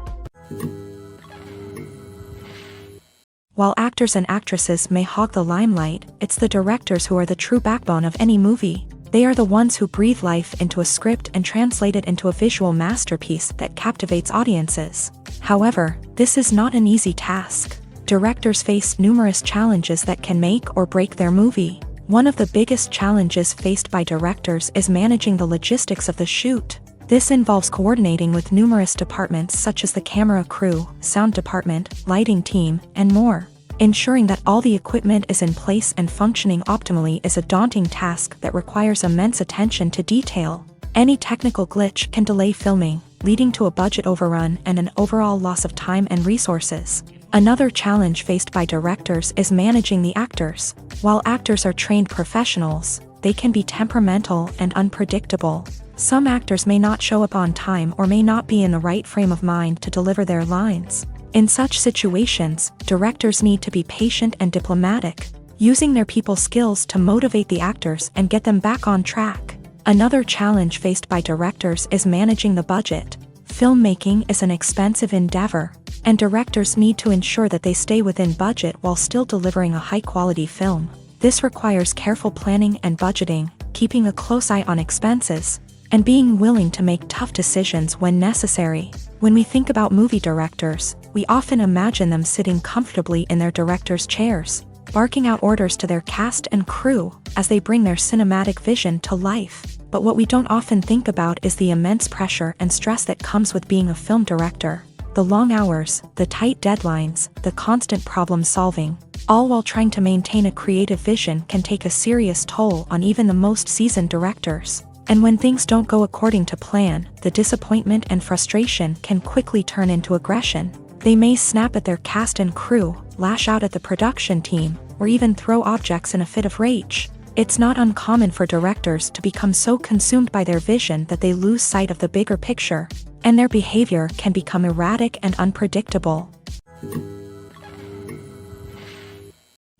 While actors and actresses may hog the limelight, it's the directors who are the true backbone of any movie. They are the ones who breathe life into a script and translate it into a visual masterpiece that captivates audiences. However, this is not an easy task. Directors face numerous challenges that can make or break their movie. One of the biggest challenges faced by directors is managing the logistics of the shoot. This involves coordinating with numerous departments such as the camera crew, sound department, lighting team, and more. Ensuring that all the equipment is in place and functioning optimally is a daunting task that requires immense attention to detail. Any technical glitch can delay filming, leading to a budget overrun and an overall loss of time and resources. Another challenge faced by directors is managing the actors. While actors are trained professionals, they can be temperamental and unpredictable. Some actors may not show up on time or may not be in the right frame of mind to deliver their lines. In such situations, directors need to be patient and diplomatic, using their people skills to motivate the actors and get them back on track. Another challenge faced by directors is managing the budget. Filmmaking is an expensive endeavor, and directors need to ensure that they stay within budget while still delivering a high-quality film. This requires careful planning and budgeting, keeping a close eye on expenses, and being willing to make tough decisions when necessary. When we think about movie directors, we often imagine them sitting comfortably in their director's chairs, barking out orders to their cast and crew as they bring their cinematic vision to life. But what we don't often think about is the immense pressure and stress that comes with being a film director. The long hours, the tight deadlines, the constant problem solving, all while trying to maintain a creative vision can take a serious toll on even the most seasoned directors. And when things don't go according to plan, the disappointment and frustration can quickly turn into aggression. They may snap at their cast and crew, lash out at the production team, or even throw objects in a fit of rage. It's not uncommon for directors to become so consumed by their vision that they lose sight of the bigger picture, and their behavior can become erratic and unpredictable.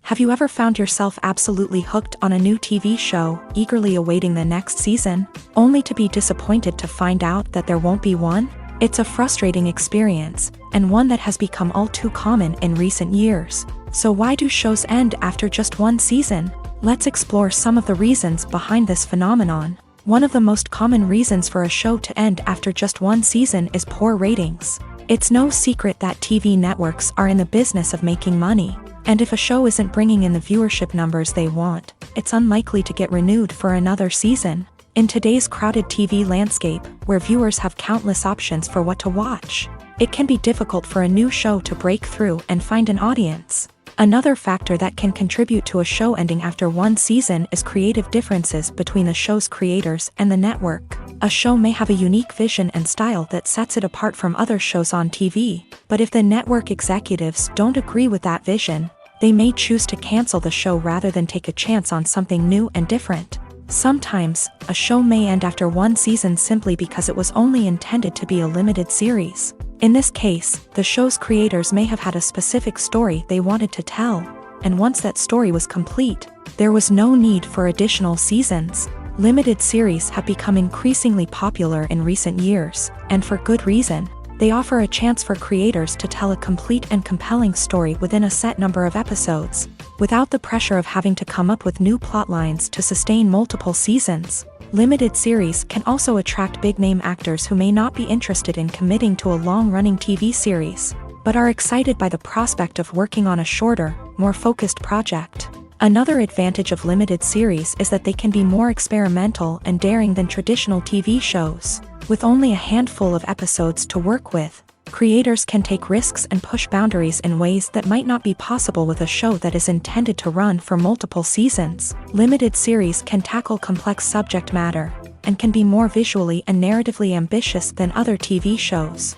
Have you ever found yourself absolutely hooked on a new TV show, eagerly awaiting the next season, only to be disappointed to find out that there won't be one? It's a frustrating experience, and one that has become all too common in recent years. So why do shows end after just one season? Let's explore some of the reasons behind this phenomenon. One of the most common reasons for a show to end after just one season is poor ratings. It's no secret that TV networks are in the business of making money, and if a show isn't bringing in the viewership numbers they want, it's unlikely to get renewed for another season. In today's crowded TV landscape, where viewers have countless options for what to watch, it can be difficult for a new show to break through and find an audience. Another factor that can contribute to a show ending after one season is creative differences between the show's creators and the network. A show may have a unique vision and style that sets it apart from other shows on TV, but if the network executives don't agree with that vision, they may choose to cancel the show rather than take a chance on something new and different. Sometimes, a show may end after one season simply because it was only intended to be a limited series. In this case, the show's creators may have had a specific story they wanted to tell, and once that story was complete, there was no need for additional seasons. Limited series have become increasingly popular in recent years, and for good reason. They offer a chance for creators to tell a complete and compelling story within a set number of episodes, without the pressure of having to come up with new plot lines to sustain multiple seasons. Limited series can also attract big-name actors who may not be interested in committing to a long-running TV series, but are excited by the prospect of working on a shorter, more focused project. Another advantage of limited series is that they can be more experimental and daring than traditional TV shows. With only a handful of episodes to work with, creators can take risks and push boundaries in ways that might not be possible with a show that is intended to run for multiple seasons. Limited series can tackle complex subject matter, and can be more visually and narratively ambitious than other TV shows.